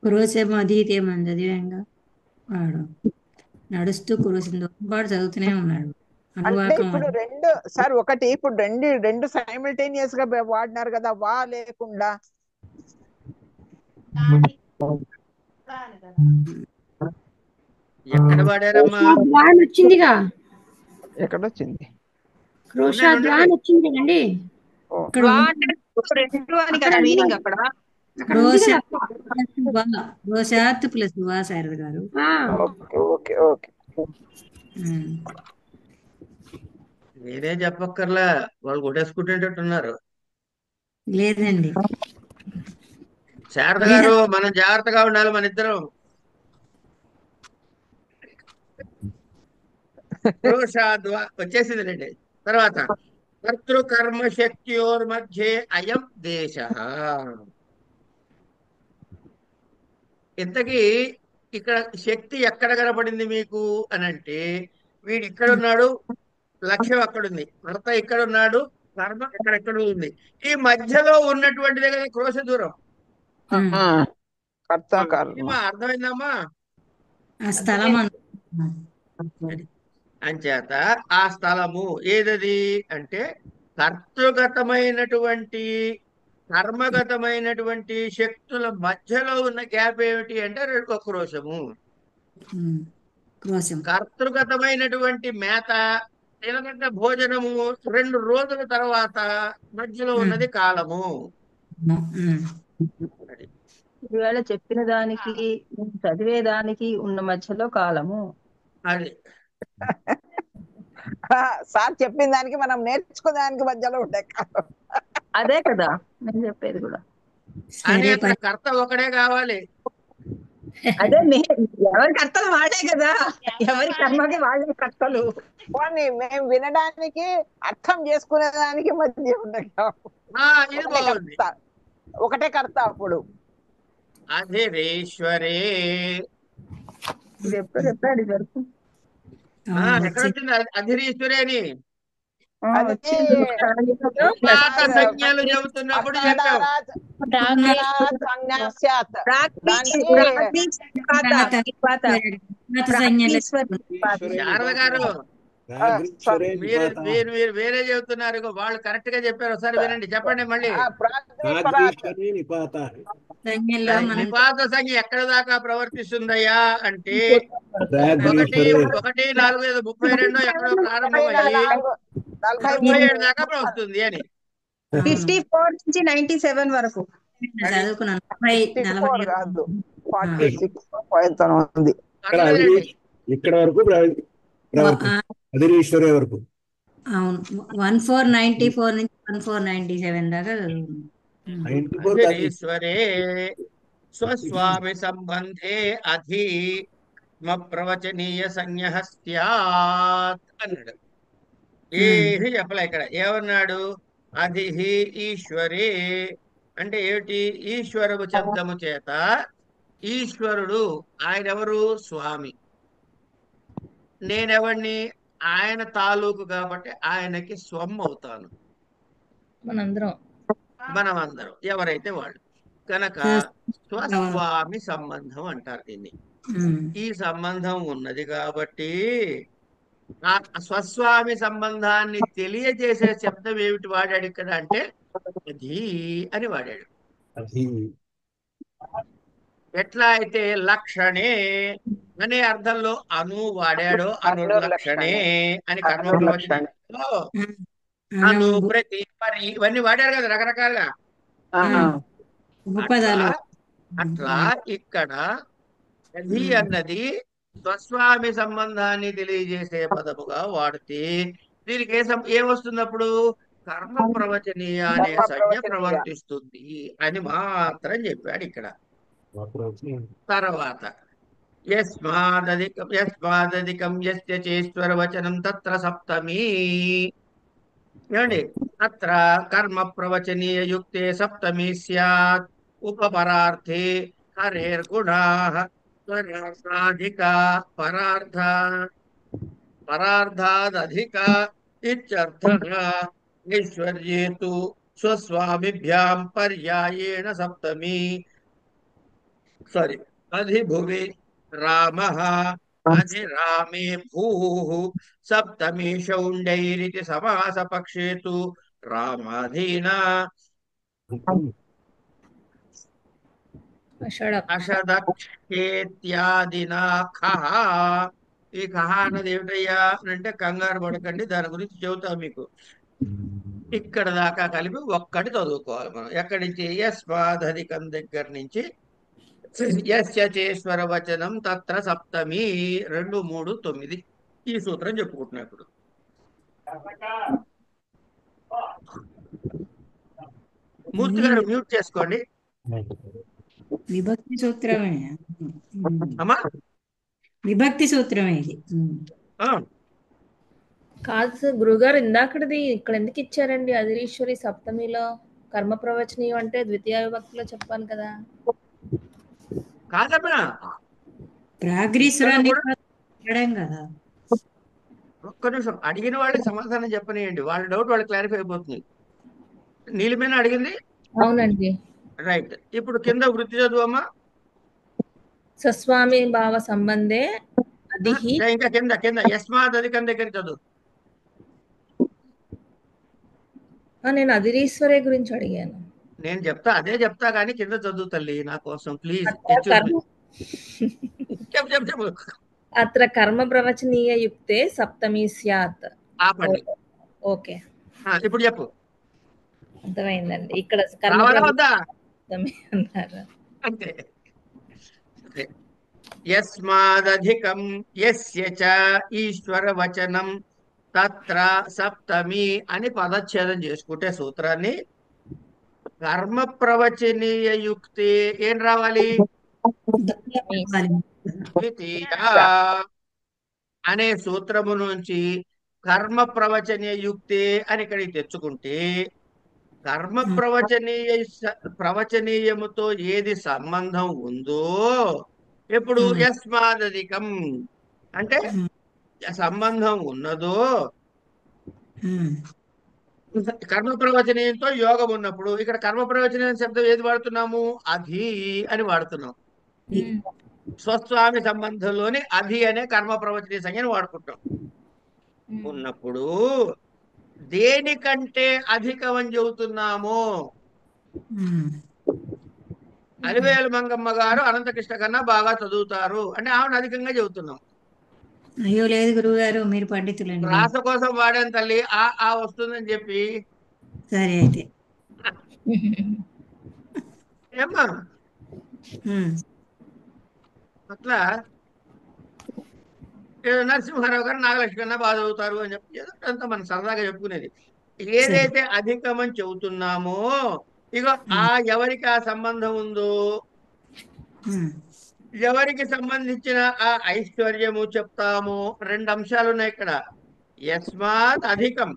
క్రోశం అధీతేమని చదివాంగా వాడు నడుస్తూ క్రోశం పాటు చదువుతూనే ఉన్నాడు. అంటే అనువాకం ఇప్పుడు రెండు సార్ ఒకటి ఇప్పుడు రెండు సైమిల్టేనియస్ గా వాడినారు కదా, వా లేకుండా. ఎక్కడ వాడారమ్మా? ద్వాన్ వచ్చిందిగా, ఎక్కడ వచ్చింది? క్రోషా ద్వాన్ వచ్చింది కదండి. ఇక్కడ మీనింగ్ అక్కడ అక్కడ ఉంది కదా. రోషాత్ ప్లస్ వా శారద గారు. ఆ, ఓకే ఓకే ఓకే. ఉమ్. నేనే చెప్పక్కర్లా, వాళ్ళు కొట్టేసుకుంటేటట్టున్నారు. లేదండి, శారద గారు, మనం జాగ్రత్తగా ఉండాలి మన ఇద్దరం. క్రోషాద్వా వచ్చేసిందిలేండి. తర్వాత కర్తృకర్మ శక్తియోర్ మధ్యే అయం దేశ. ఇంతకీ ఇక్కడ శక్తి ఎక్కడ కనపడింది మీకు అని అంటే, వీడు ఇక్కడ ఉన్నాడు, లక్ష్యం అక్కడుంది, కర్త ఇక్కడ ఉన్నాడు, కర్మ ఎక్కడ ఉంది. ఈ మధ్యలో ఉన్నటువంటిదే కదా క్రోశ దూరం. కర్త కర్మ. ఏమ్మా, అర్థమైందమ్మా? ఆ స్థలం అంచేత ఆ స్థలము ఏదది అంటే కర్తృగతమైనటువంటి కర్మగతమైనటువంటి శక్తుల మధ్యలో ఉన్న గ్యాప్ ఏమిటి అంటే 2 క్రోశము. క్రోశం కర్తృగతమైనటువంటి మేత, తినగడ్డ భోజనము 2 రోజుల తర్వాత మధ్యలో ఉన్నది కాలము. ఈవేళ చెప్పిన దానికి చదివే దానికి ఉన్న మధ్యలో కాలము అది. సార్ చెప్పిన దానికి మనం నేర్చుకునే దానికి మధ్యలో ఉండే కాలం. అదే కదా నేను చెప్పేది కూడా. అని అక్కడ కర్త ఒకడే కావాలి. అదే ఎవరి కర్తలు వాడే కదా, ఎవరి కర్మకి వాళ్ళే కర్తలు. పోనీ మేము వినడానికి అర్థం చేసుకునే దానికి మధ్య ఉండే ఇది బాగుంది. ఒకటే కర్త అప్పుడు. అధిరీశ్వరే. ఇది ఎప్పుడు చెప్పాడు వరకు ఎక్కడ వచ్చింది అధిరీశ్వరే అని? అది విపాత సంజ్ఞలు చెబుతున్నప్పుడు చెప్పాం. శారద గారు, మీరు వేరే చెబుతున్నారు. వాళ్ళు కరెక్ట్ గా చెప్పారు. ఒకసారి వినండి, చెప్పండి మళ్ళీ. నిపాత సంజ్ఞ ఎక్కడ దాకా ప్రవర్తిస్తుందయ్యా అంటే 1:1:4:32 ఎక్కడో ప్రారంభమయ్యి 47 దాకా వస్తుంది అని. 54 నుంచి 97 వరకు చదువుకున్నాను. ఇక్కడ వరకు అధిరీశ్వరే వరకు. అవును, 1494 నుంచి 1497 దాకా అధిరీశ్వరే స్వస్వామి సంబంధే అధి ప్రవచనీయ సంజ్ఞ స్యాత్ అన్నాడు. ఏమీ చెప్పలే ఇక్కడ. ఏమన్నాడు? అధిహి ఈశ్వరే అంటే ఏమిటి? ఈశ్వరము శబ్దము చేత ఈశ్వరుడు ఆయన ఎవరు? స్వామి. నేనెవడిని? ఆయన తాలూకు కాబట్టి ఆయనకి స్వం అవుతాను. మనందరం మనమందరం ఎవరైతే వాళ్ళు కనుక స్వస్వామి సంబంధం అంటారు దీన్ని. ఈ సంబంధం ఉన్నది కాబట్టి ఆ స్వస్వామి సంబంధాన్ని తెలియజేసే శబ్దం ఏమిటి వాడాడు ఇక్కడ అంటే అధి అని వాడాడు. అది ఎట్లా అయితే లక్షణే అనే అర్థంలో అను వాడాడో అనుర్లక్షణే అని కర్మ ప్రవచనంలో అను ప్రతి పరి ఇవన్నీ వాడారు కదా రకరకాలుగా. అట్లా అట్లా ఇక్కడ అధి అన్నది స్వస్వామి సంబంధాన్ని తెలియజేసే పదముగా వాడితే దీనికి ఏమొస్తుంది అప్పుడు? కర్మ ప్రవచనీయ అనే సంజ్ఞ ప్రవర్తిస్తుంది అని మాత్రం చెప్పాడు ఇక్కడ. తర్వాత యస్మాదధికం యస్య చేశ్వర వచనం తత్ర సప్తమి. ఏమండి? అత్ర కర్మ ప్రవచనీయ యుక్తే సప్తమి స్యాత్ ఉపపరార్థే హరేర్గుణాః పరార్థాధిక పరార్థాదధిక ఇత్యర్థః. ఐశ్వర్యే తు స్వస్వామిభ్యాం పర్యాయేణ సప్తమి అధిభువి రామః అధిరామే భూః సప్తమి శౌండైరితి సమాసపక్షే తు రామాధీనా అషదక్షేత్యాదినా ఖః. ఈ ఖః అన్నది ఏమిటయ్యా అంటే కంగారు పడకండి, దాని గురించి చెబుతాం మీకు. ఇక్కడ దాకా కలిపి ఒక్కటి చదువుకోవాలి మనం. ఎక్కడి నుంచి? యస్మాదధికం దగ్గర నుంచి యస్య చేశ్వర వచనం తత్ర సప్తమి 2, 3, 9 ఈ సూత్రం చెప్పుకుంటున్నా ఇప్పుడు. మూర్తి గారు మ్యూట్ చేసుకోండి. విభక్తి సూత్రమే అమ్మా, విభక్తి సూత్రమే ఇది. కాదు సార్, గురుగారు ఇందాకటిది ఇక్కడ ఎందుకు ఇచ్చారండి? అధిరీశ్వరి సప్తమిలో కర్మ ప్రవచనీయం అంటే ద్వితీయ విభక్తిలో చెప్పాలి కదా. కాదమ్మా, ప్రాగ్రీశ్వరాన్ని అడగం కదా. ఒక్క నిమిషం, అడిగిన వాళ్ళకి సమాధానం చెప్పనియండి. వాళ్ళ డౌట్ వాళ్ళకి క్లారిఫై అయిపోతుంది. నీలిమేన అడిగింది. అవునండి, రైట్. ఇప్పుడు కింద వృత్తి చదువమ్మా. సస్వామి భావ సంబంధే అధిహి. ఇంకా కింద యస్మాదధికం దగ్గర చదువు. నేను అధిరీశ్వరే గురించి అడిగాను. నేను చెప్తా, అదే చెప్తా కానీ కింద చదువు తల్లి నా కోసం ప్లీజ్. చెప్పు. అత్ర కర్మ ప్రవచనీయ యుక్తే సప్తమి స్యాత్. ఆపండి. ఓకే, ఇప్పుడు చెప్పు. అర్థమైందండి. ఇక్కడ కర్మ ప్రవచనీయ అన్నారు అంతే. యస్మాదధికం యస్య చ ఈశ్వర వచనం తత్ర సప్తమి అని పదచ్ఛేదం చేసుకుంటే సూత్రాన్ని కర్మ ప్రవచనీయ యుక్తే ఏం రావాలి? ద్వితీయ అనే సూత్రము నుంచి కర్మ ప్రవచనీయ యుక్తే అని ఇక్కడికి తెచ్చుకుంటే కర్మ ప్రవచనీయముతో ఏది సంబంధం ఉందో ఎప్పుడు యస్మాదధికం అంటే సంబంధం ఉన్నదో కర్మ ప్రవచనీయంతో యోగం ఉన్నప్పుడు ఇక్కడ కర్మ ప్రవచనీయ శబ్దం ఏది వాడుతున్నాము? అధి అని వాడుతున్నాం. స్వస్వామి సంబంధంలోని అధి అనే కర్మ ప్రవచనీయ సంజ్ఞను వాడుకుంటాం. ఉన్నప్పుడు దేనికంటే అధికమని చెబుతున్నాము? అలివేలు మంగమ్మ గారు అనంతకృష్ణ కన్నా బాగా చదువుతారు అంటే ఆవిడ అధికంగా చెబుతున్నాం. అయ్యో లేదు గురువు గారు, మీరు పండితులండి. రాస కోసం వాడాను తల్లి, ఆ వస్తుందని చెప్పి. సరే అయితే ఏమ్మా అట్లా ఏదో నరసింహారావు గారు నాగలక్ష్మి కన్నా బాగా చదువుతారు అని చెప్పి ఏదో అంతా మనం సరదాగా చెప్పుకునేది. ఏదైతే అధికమని చెబుతున్నామో ఇగో ఎవరికి ఆ సంబంధం ఉందో, ఎవరికి సంబంధించిన ఆ ఐశ్వర్యము చెప్తాము. 2 అంశాలు ఉన్నాయి ఇక్కడ. యస్మాత్ అధికం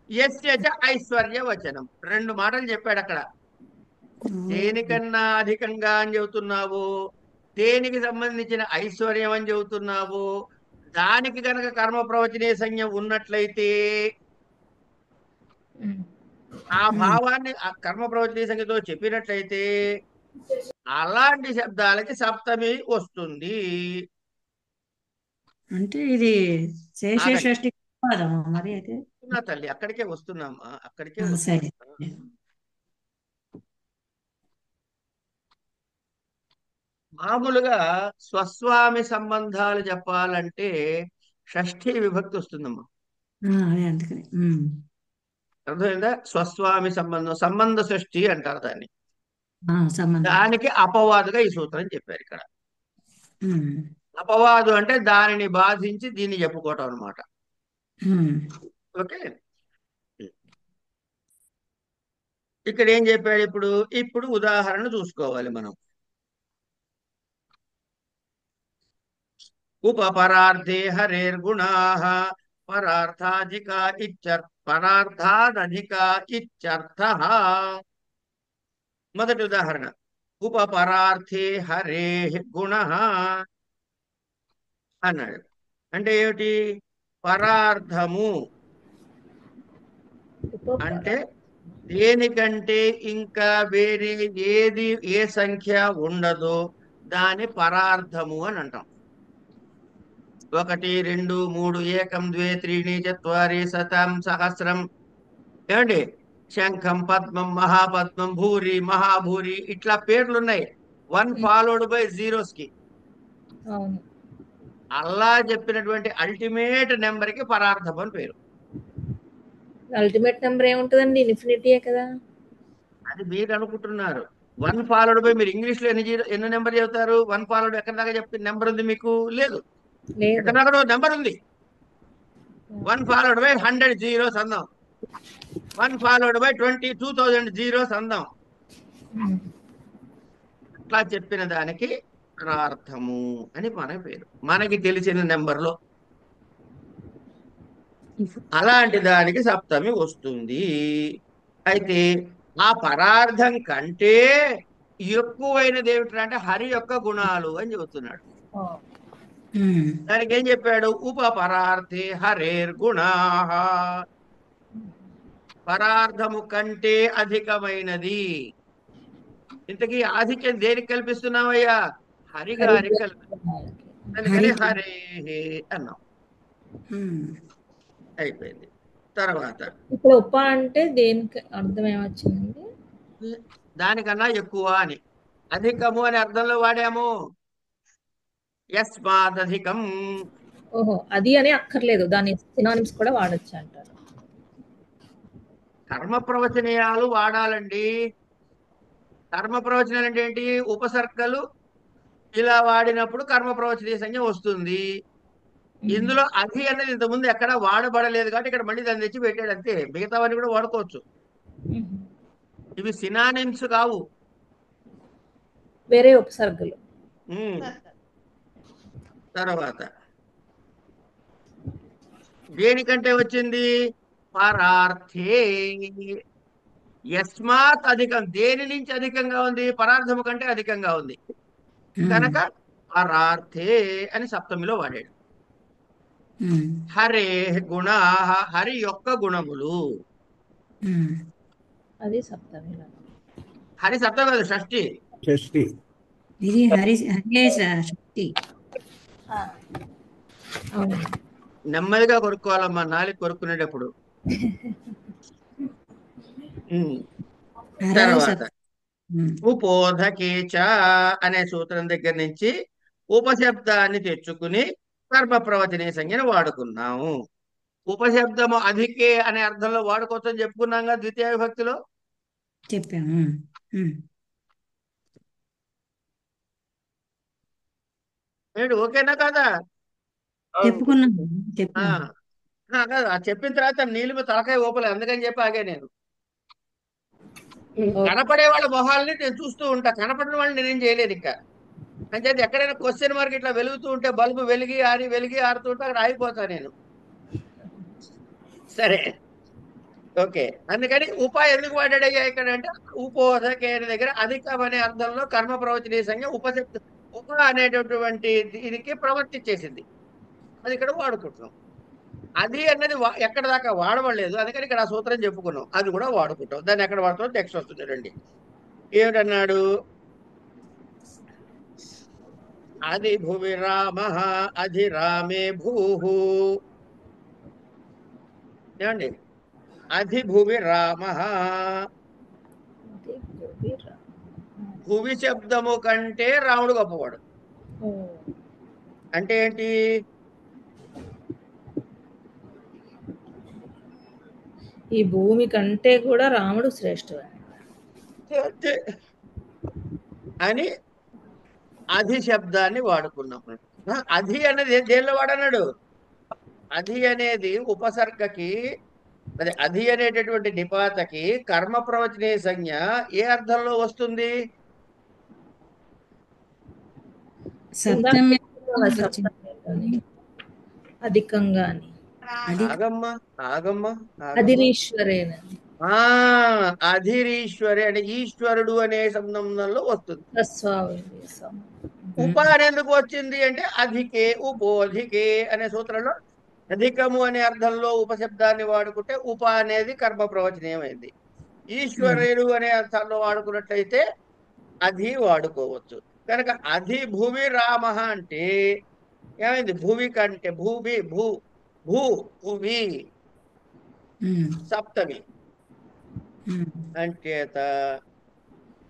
యస్య చ ఐశ్వర్యవచనం. 2 మాటలు చెప్పాడు అక్కడ. దేనికన్నా అధికంగా అని చెబుతున్నావు, దేనికి సంబంధించిన ఐశ్వర్యం అని చెబుతున్నావు, దానికి గనక కర్మ ప్రవచనే సంజ్ఞ ఉన్నట్లయితే ఆ భావాన్ని ఆ కర్మ ప్రవచనే సంజ్ఞతో చెప్పినట్లయితే అలాంటి శబ్దాలకి సప్తమి వస్తుంది. అంటే ఇది శేష ఆగండి. షష్ఠి పాదమా మరి అయితే? వస్తున్నా తల్లి, అక్కడికే వస్తున్నామా, అక్కడికే సరే. వస్తున్నా. మామూలుగా స్వస్వామి సంబంధాలు చెప్పాలంటే షష్ఠీ విభక్తి వస్తుందమ్మా. అదే అందుకని. అర్థమైందా? స్వస్వామి సంబంధం, సంబంధ షష్ఠి అంటారు దాన్ని. సంబంధం. దానికి అపవాదుగా ఈ సూత్రం చెప్పారు ఇక్కడ. ఉమ్, అపవాదు అంటే దానిని బాధించి దీన్ని చెప్పుకోవటం అనమాట. ఉమ్, ఓకే, ఇక్కడ ఏం చెప్పాడు ఇప్పుడు? ఇప్పుడు ఉదాహరణ చూసుకోవాలి మనం. ఉపపరార్థే హరేర్గుణాః పరార్థాధికా పరార్థాదధికా ఇత్యర్థః. మొదటి ఉదాహరణ, ఉపపరార్థే హరే గుణః అన్నాడు. అంటే ఏమిటి? పరార్థము అంటే దేనికంటే ఇంకా వేరే ఏది ఏ సంఖ్య ఉండదో దాని పరార్థము అని అంటాం. 1 2 3 1 2 3 4 శతం సహస్రం. ఏమండి? శంఖం, పద్మం, మహాపద్మం, భూరి, మహాభూరి, ఇట్లా పేర్లున్నాయి 1 ఫాలోడ్ బై జీరోస్ కి. అవును. అల్లా చెప్పినటువంటి అల్టిమేట్ నెంబర్ కి పరార్థం అని పేరు. అల్టిమేట్ నెంబర్ ఏముంటుందండి? ఇన్ఫినిటీయే కదా. అది మీరు అనుకుంటున్నారు. 1 ఫాలోడ్ బై, మీరు ఇంగ్లీష్ లో ఎన్ని నెంబర్ చెబుతారు? 1 ఫాలోడ్ ఎక్కడ దాకా చెప్తే నెంబర్ ఉంది మీకు? లేదు. ఎక్కడ దాకా నెంబర్ ఉంది? 1 ఫాలోడ్ బై 100 జీరోస్ అందాం, 1 ఫాలోడ్ బై 22,000 జీరోస్ అందాం. అట్లా చెప్పిన దానికి పరార్థము అని మన పేరు, మనకి తెలిసిన నెంబర్లో. అలాంటి దానికి సప్తమి వస్తుంది. అయితే ఆ పరార్థం కంటే ఎక్కువైనది ఏమిటంటే హరి యొక్క గుణాలు అని చెబుతున్నాడు. దానికి ఏం చెప్పాడు? ఉపపరార్థే హరేర్ గుణాః, పరార్థము కంటే అధికమైనది. ఇంతకీ ఆధిక్యం దేనికి కల్పిస్తున్నావయ్యా? హరి గారికి కల్పిస్తున్నాం. అందుకని హరే అన్నాం. అయిపోయింది. తర్వాత ఇప్పుడు ఉప అంటే దేనికి అర్థం ఏమొచ్చిందండి? దానికన్నా ఎక్కువ అని, అధికము అనే అర్థంలో వాడాము. యస్మాదధికం. ఓహో, అది అని అక్కర్లేదు, దాని సినానిమ్స్ కూడా వాడచ్చు అంటారు. కర్మ ప్రవచనీయాలు వాడాలండి. కర్మ ప్రవచనాలు అంటే ఏంటి? ఉపసర్గలు ఇలా వాడినప్పుడు కర్మ ప్రవచనీయ సంజ్ఞ వస్తుంది. ఇందులో అధి అనేది ఇంతకుముందు ఎక్కడ వాడబడలేదు కాబట్టి ఇక్కడ మళ్ళీ దాన్ని తెచ్చి పెట్టాడు అంతే. మిగతావన్నీ కూడా వాడుకోవచ్చు. ఇవి సినానిమ్స్ కావు, వేరే ఉపసర్గలు. తర్వాత దేనికంటే వచ్చింది? పరార్థే. యస్మాత్ అధికం, దేని నుంచి అధికంగా ఉంది? పరార్థము కంటే అధికంగా ఉంది కనుక పరార్థే అని సప్తమిలో వాడాడు. హరే గుణా, హరి యొక్క గుణములు. అది సప్తమి. హరి సప్తమి కాదు, షష్ఠి. ఇది హరి శక్తి. నెమ్మదిగా కొరుక్కోవాలమ్మా, నాలుగు కొరుక్కునేటప్పుడు. తర్వాత ఉపోధకేచ అనే సూత్రం దగ్గర నుంచి ఉపశబ్దాన్ని తెచ్చుకుని కర్మ ప్రవచనే సంజ్ఞను వాడుకున్నాము. ఉపశబ్దము అధికే అనే అర్థంలో వాడుకోవచ్చని చెప్పుకున్నాం కదా ద్వితీయ విభక్తిలో. చెప్పాము. ఏడు ఓకేనా కదా? చెప్పుకున్నాము. చెప్పిన తర్వాత నీళ్ళు మీద తలకాయ ఊపలే, అందుకని చెప్పి ఆగే. నేను కనపడే వాళ్ళ మొహాలని నేను చూస్తూ ఉంటా, కనపడిన వాళ్ళని నేనేం చేయలేదు ఇంకా. అంచేది ఎక్కడైనా క్వశ్చన్ మార్క్ ఇట్లా వెలుగుతూ ఉంటే బల్బు వెలిగి ఆరుతూ ఉంటే అక్కడ ఆగిపోతా నేను. సరే, ఓకే. అందుకని ఉప ఎందుకు వాడాడయ్యా ఇక్కడ అంటే ఉపోధకే అనే దగ్గర అధికం అనే అర్థంలో కర్మ ప్రవచనీయ సంజ్ఞ ఉపశబ్ద ఉప అనేటటువంటి దీనికి ప్రవర్తించేసింది. అది ఇక్కడ వాడుకుంటున్నాం. అది అన్నది ఎక్కడ దాకా వాడబడలేదు, అందుకని ఇక్కడ ఆ సూత్రం చెప్పుకున్నాం, అది కూడా వాడుకుంటాం. దాన్ని ఎక్కడ వాడుతాం నెక్స్ట్ వస్తుంది రండి. ఏమిటన్నాడు? అది భువి రామ అధిరామే భూహు. ఏమండి? అధిభువి రామ. భువి శబ్దము కంటే రాముడు గొప్పవాడు. అంటే ఏంటి? ఈ భూమి కంటే కూడా రాముడు శ్రేష్ఠుడు అని అధి శబ్దాన్ని వాడుకున్నాం. అధి అనేది దేనిలో వాడన్నాడు? అధి అనేది ఉపసర్గకి, అదే అధి అనేటటువంటి నిపాతకి కర్మ ప్రవచనీయ సంజ్ఞ ఏ అర్థంలో వస్తుంది? అధికంగా ఆగమ్మ ఆగమ్మ అధిరీశ్వరేనండి. అధిరీశ్వరే అంటే ఈశ్వరుడు అనే సంబంధంలో వస్తుంది. ఉప అనేందుకు వచ్చింది అంటే అధికే ఉపోధికే అనే సూత్రంలో అధికము అనే అర్థంలో ఉపశబ్దాన్ని వాడుకుంటే ఉప అనేది కర్మ ప్రవచనీయమైంది. ఈశ్వరుడు అనే అర్థంలో వాడుకున్నట్లయితే అధి వాడుకోవచ్చు. కనుక అధి భువి రామ అంటే ఏమైంది? భువి కంటే భూమి భూ భూ భువి సప్తమి అంచేత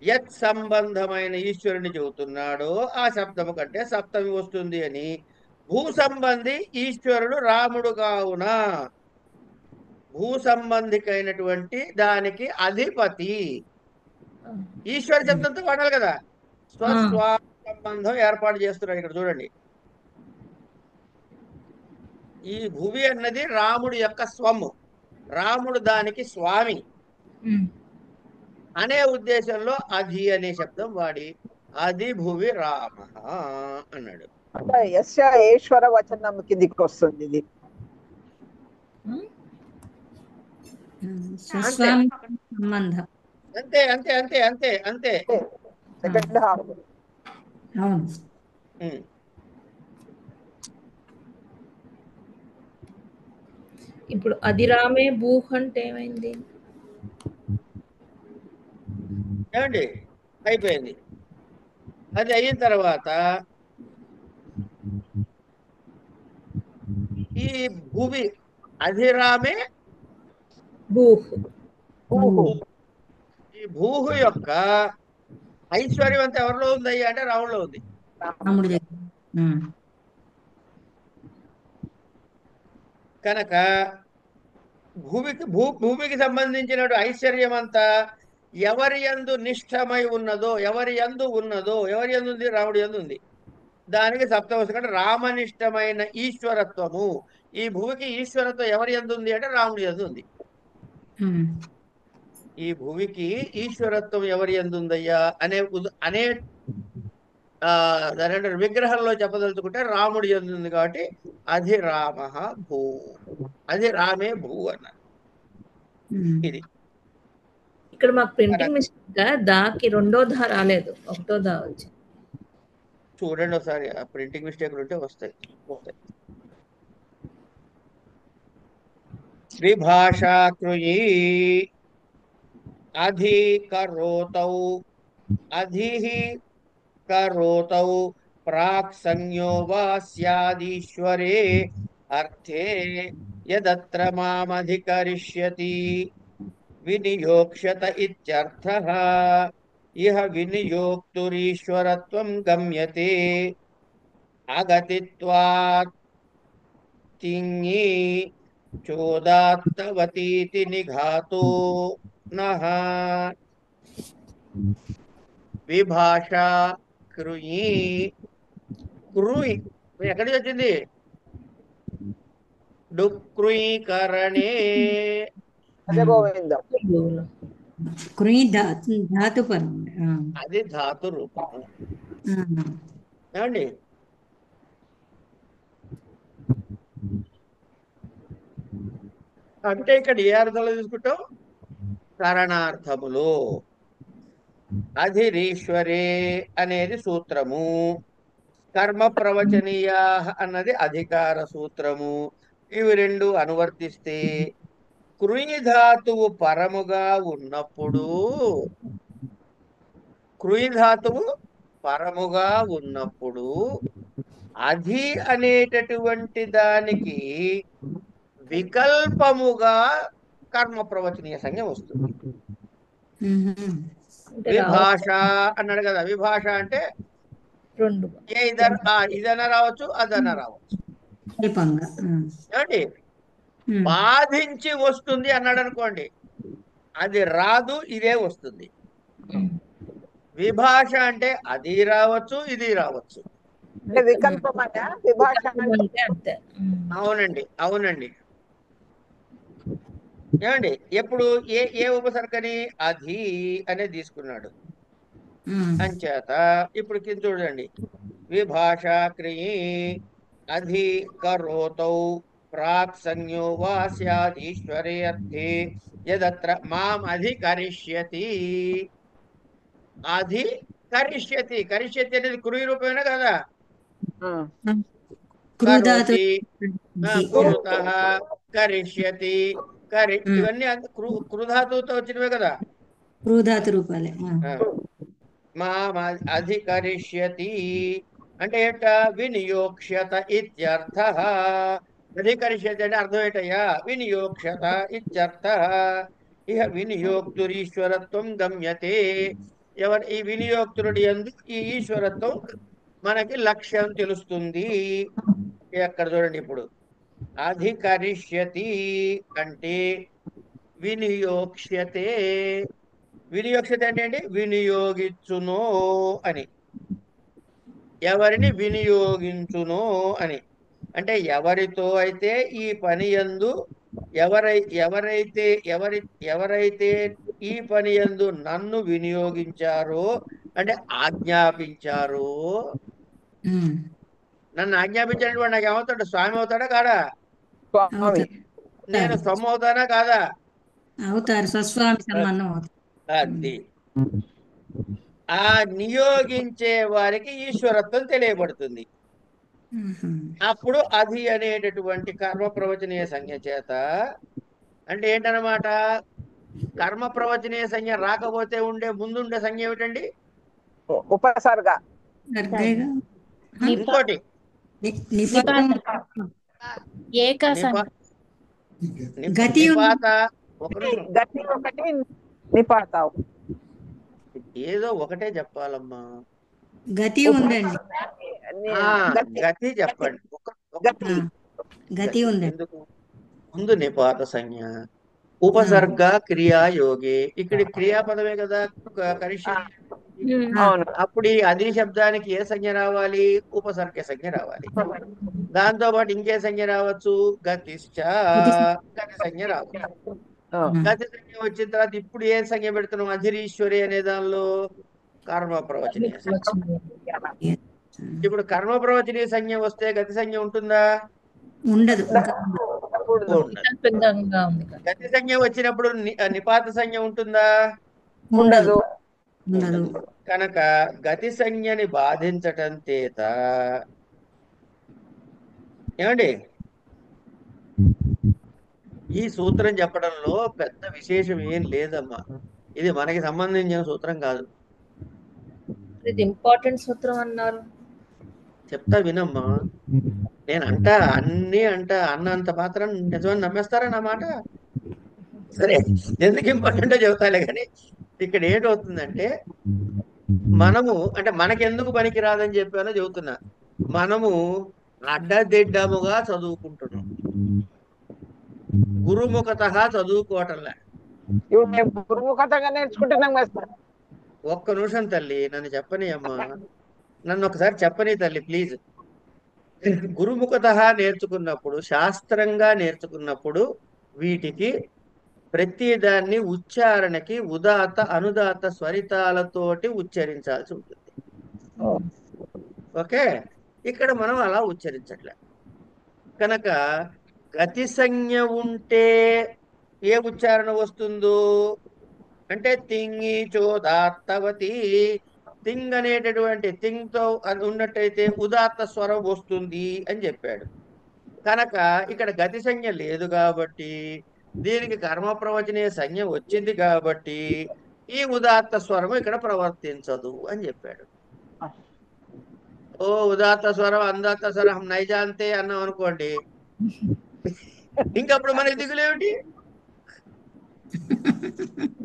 యత్ సంబంధమైన ఈశ్వరుని చెబుతున్నాడో ఆ శబ్దము కంటే సప్తమి వస్తుంది అని. భూ సంబంధి ఈశ్వరుడు రాముడు కావున భూ సంబంధికైనటువంటి దానికి అధిపతి ఈశ్వర శబ్దంతో వాడాలి కదా. స్వస్వా సంబంధం ఏర్పాటు చేస్తున్నాడు ఇక్కడ చూడండి. ఈ భువి అన్నది రాముడి యొక్క స్వము, రాముడు దానికి స్వామి అనే ఉద్దేశంలో అధి అనే శబ్దం వాడి అధి భువి రామ అన్నాడు. ఈశ్వర వచనం కిందికి వస్తుంది ఇది. అంతే అంతే అంతే అంతే అంతే సెకండ్ హాఫ్. ఇప్పుడు అధిరామే భూహ్ అంటే ఏమైంది? ఏమండి? అయిపోయింది. అది అయిన తర్వాత ఈ భూమి అధిరామే భూహ్. ఈ భూహు యొక్క ఐశ్వర్యం అంతా ఎవరిలో ఉంది అయ్యా అంటే రాముడిలో ఉంది. కనుక భూమికి సంబంధించిన ఐశ్వర్యం అంతా ఎవరి యందు నిష్ఠమై ఉన్నదో, ఎవరి యందు ఉంది? రాముడి యందు ఉంది. దానికి సప్తవస్తు అంటే రామనిష్టమైన ఈశ్వరత్వము. ఈ భూమికి ఈశ్వరత్వం ఎవరి యందు ఉంది అంటే రాముడి యందు ఉంది. ఈ భూమికి ఈశ్వరత్వం ఎవరి యందు ఉందయ్యా అనే దాని విగ్రహంలో చెప్పదలుచుకుంటే రాముడి యందు ఉంది. కాబట్టి అధి రామ భూ, అధి రామే భూ అన్నారు. ఇది ఇక్కడ మాకు ప్రింటింగ్ మిస్టేక్ దాకి రెండో దా రాలేదు, ఒకటో దా వచ్చి చూడండి ఒకసారి. ఆ ప్రింటింగ్ మిస్టేక్లు ఉంటే వస్తాయి. విభాషాకృయీ అధి కరోతౌ అధిః కరోతౌ ప్రాక్ సంజ్ఞో వా స్యాదీశ్వరే అర్థే యదత్ర మామధికరిష్యతి వినియోక్ష్యత ఇత్యర్థః. ఇహ వినియోక్తురీశ్వరత్వం గమ్యతే అగతిత్వాత్ తింగి చోదాత్తవతీతి నిఘాతో నః. విభాష కృయి కృయి ఎక్కడి నుంచి వచ్చింది? డుక్రుయీకరణే. అది ధాతు రూపం ఏమండి? అంటే ఇక్కడ ఏ అర్థంలో తీసుకుంటాం? కరణార్థములో. అధిరీశ్వరే అనేది సూత్రము, కర్మ ప్రవచనీయా అన్నది అధికార సూత్రము. ఇవి రెండు అనువర్తిస్తే కృయి ధాతువు పరముగా ఉన్నప్పుడు, కృయి ధాతువు పరముగా ఉన్నప్పుడు అధి అనేటటువంటి దానికి వికల్పముగా కర్మ ప్రవచనీయ సంజ్ఞ వస్తుంది. విభాష అన్నాడు కదా, విభాష అంటే రెండు ఇదన్నా రావచ్చు, అదన్నా రావచ్చు. ఏమండి, బాధించి వస్తుంది అన్నాడు అనుకోండి, అది రాదు, ఇదే వస్తుంది. విభాష అంటే అది రావచ్చు, ఇది రావచ్చు. వికల్పం విభాష అంతే. అవునండి, అవునండి. ఏమండి, ఎప్పుడు ఏ ఉపసర్గని? అధి అనేది తీసుకున్నాడు. అంచేత ఇప్పుడు కింద చూడండి, విభాష క్రియి అధి కరోతౌ ప్రాక్ సంజ్ఞో వా స్యాదీశ్వరే అర్థే యదత్ర మాం అధికరిష్యతి. అధికరిష్యతి, కరిష్యతి అనేది కృయి రూపమేనా కదా? కరోతి, కురుతః, కరిష్యతి, ఇవన్నీ కృధాతుతో వచ్చినవే కదా, కృధాతు రూపాలే. మాం అధికరిష్యతి అంటే ఏంట? వినియోక్ష్యత ఇత్యర్థ. అధికరిష్యతి అంటే అర్థం ఏంటయ్యా? వినియోక్షత ఇత్యర్థ. ఇహ వినియోక్తురీశ్వరత్వం గమ్యతే. ఈ వినియోక్తుడి యందు ఈ ఈశ్వరత్వం మనకి లక్ష్యం తెలుస్తుంది. ఎక్కడ చూడండి, ఇప్పుడు అధికరిష్యతి అంటే వినియోక్ష్యతే. వినియోక్షత అంటే ఏంటి? వినియోగించునో అని. ఎవరిని వినియోగించునో అని అంటే ఎవరితో అయితే ఈ పని యందు ఎవరైతే ఈ పని యందు నన్ను వినియోగించారో అంటే ఆజ్ఞాపించారో. నన్ను ఆజ్ఞాపించాడు వాడు నాకు ఏమవుతాడు? స్వామి అవుతాడా కాదా? నేను స్వమ్మ అవుతానా కాదా? అవుతారు, స్వస్వామి సంబంధం అవుతారు. అది ఆ నియోగించే వారికి ఈశ్వరత్వం తెలియబడుతుంది. అప్పుడు అది అనేటటువంటి కర్మ ప్రవచనీయ సంజ్ఞ చేత, అంటే ఏంటన్నమాట? కర్మ ప్రవచనీయ సంజ్ఞ రాకపోతే ముందుండే సంజ్ఞ ఏమిటండి? ఉపసర్గ. ఇంకోటి నిపాత. గతి ఒకటి, నిపాతావు. ఏదో ఒకటే చెప్పాలమ్మా. గతి ఉందండి, గతి చెప్పండి. గతి ఉందండి. ఎందుకు? ముందు నిపాత సంజ్ఞ, ఉపసర్గ క్రియాయోగే. ఇక్కడ క్రియాపదమే కదా కరిష్య. అప్పుడు ఈ అధి శబ్దానికి ఏ సంజ్ఞ రావాలి? ఉపసర్గ సంజ్ఞ రావాలి. దాంతో పాటు ఇంకే సంజ్ఞ రావచ్చు? గతిశ్చ, గతి సంజ్ఞ రావచ్చు. గతి సంజ్ఞ వచ్చిన తర్వాత ఇప్పుడు ఏ సంజ్ఞ పెడుతున్నాం? అధిరీశ్వరి అనే దానిలో కర్మ ప్రవచనీయ సంజ్ఞ. ఇప్పుడు కర్మ ప్రవచనీయ సంజ్ఞ వస్తే గతి సంజ్ఞ ఉంటుందా? ఉండదు. గతి సంజ్ఞ వచ్చినప్పుడు నిపాత సంజ్ఞ ఉంటుందా? ఉండదు. కనుక గతి సంజ్ఞని బాధించటం చేత ఏమండి ఈ సూత్రం చెప్పడంలో పెద్ద విశేషం ఏం లేదమ్మా. ఇది మనకి సంబంధించిన సూత్రం కాదు. ఇది ఇంపార్టెంట్ సూత్రం అన్నారు. చెప్తా వినమ్మా. నేను అన్నంత మాత్రం నిజమని నమ్మేస్తారా నా మాట? సరే, ఎందుకు ఇంపార్టెంటో చెబుతాలే కానీ ఇక్కడ ఏంటవుతుందంటే, మనము అంటే మనకెందుకు పనికి రాదని చెప్పానో చెబుతున్నా. మనము అడ్డదిడ్డముగా చదువుకుంటున్నాం, గురుముఖత చదువుకోవటంలే. గురుముఖతంగా నేర్చుకుంటున్నాం. ఒక్క నిమిషం తల్లి, నన్ను చెప్పని అమ్మా, నన్ను ఒకసారి చెప్పని తల్లి ప్లీజ్. గురుముఖత నేర్చుకున్నప్పుడు, శాస్త్రంగా నేర్చుకున్నప్పుడు వీటికి ప్రతి దాన్ని ఉచ్చారణకి ఉదాత అనుదాత స్వరితాలతోటి ఉచ్చరించాల్సి ఉంటుంది. ఓకే, ఇక్కడ మనం అలా ఉచ్చరించట్లే. కనుక గతి సంజ్ఞ ఉంటే ఏ ఉచ్చారణ వస్తుందో అంటే తింగి చోదాత్తవతి. తింగ్ అనేటటువంటి తింగ్తో అది ఉన్నట్టయితే ఉదాత్త స్వరం వస్తుంది అని చెప్పాడు. కనుక ఇక్కడ గతి సంజ్ఞ లేదు కాబట్టి, దీనికి కర్మ ప్రవచనీయ సంజ్ఞ వచ్చింది కాబట్టి ఈ ఉదాత్త స్వరం ఇక్కడ ప్రవర్తించదు అని చెప్పాడు. ఓ ఉదాత్త స్వరం అందాత్త స్వరం నైజాంతే అన్నాం అనుకోండి, ఇంకప్పుడు మనకి దిగులేమిటి?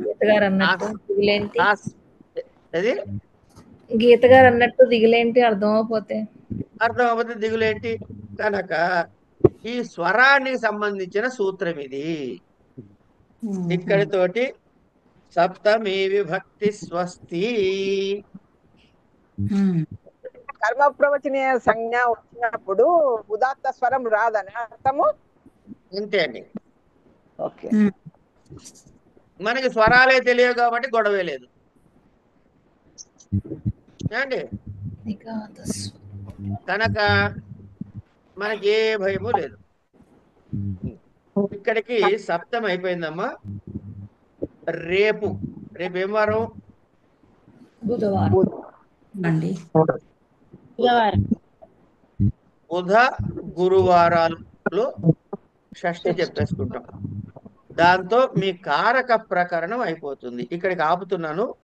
గీత గారు అన్నట్టు దిగులేంటి, అది గీత గారు అన్నట్టు దిగులేంటి అర్థం అవ్వకపోతే అర్థం అవ్వదు, దిగులేంటి. కనుక ఈ స్వరానికి సంబంధించిన సూత్రం ఇది. ఇక్కడితోటి సప్తమి విభక్తి స్వస్తి. కర్మ ప్రవచనీయ సంజ్ఞ వచ్చినప్పుడు ఉదాత్త స్వరం రాదని అర్థము. అంతే అండి. ఓకే, మనకి స్వరాలే తెలియవు కాబట్టి గొడవే లేదు అండి. కనుక మనకి ఏ భయము లేదు. ఇక్కడికి సప్తం అయిపోయిందమ్మా. రేపు ఏం వారం? బుధవారం అండి. బుధ గురువారాల్లో షష్ఠి చెప్పేసుకుంటాం. దాంతో మీ కారక ప్రకరణం అయిపోతుంది. ఇక్కడికి ఆపుతున్నాను.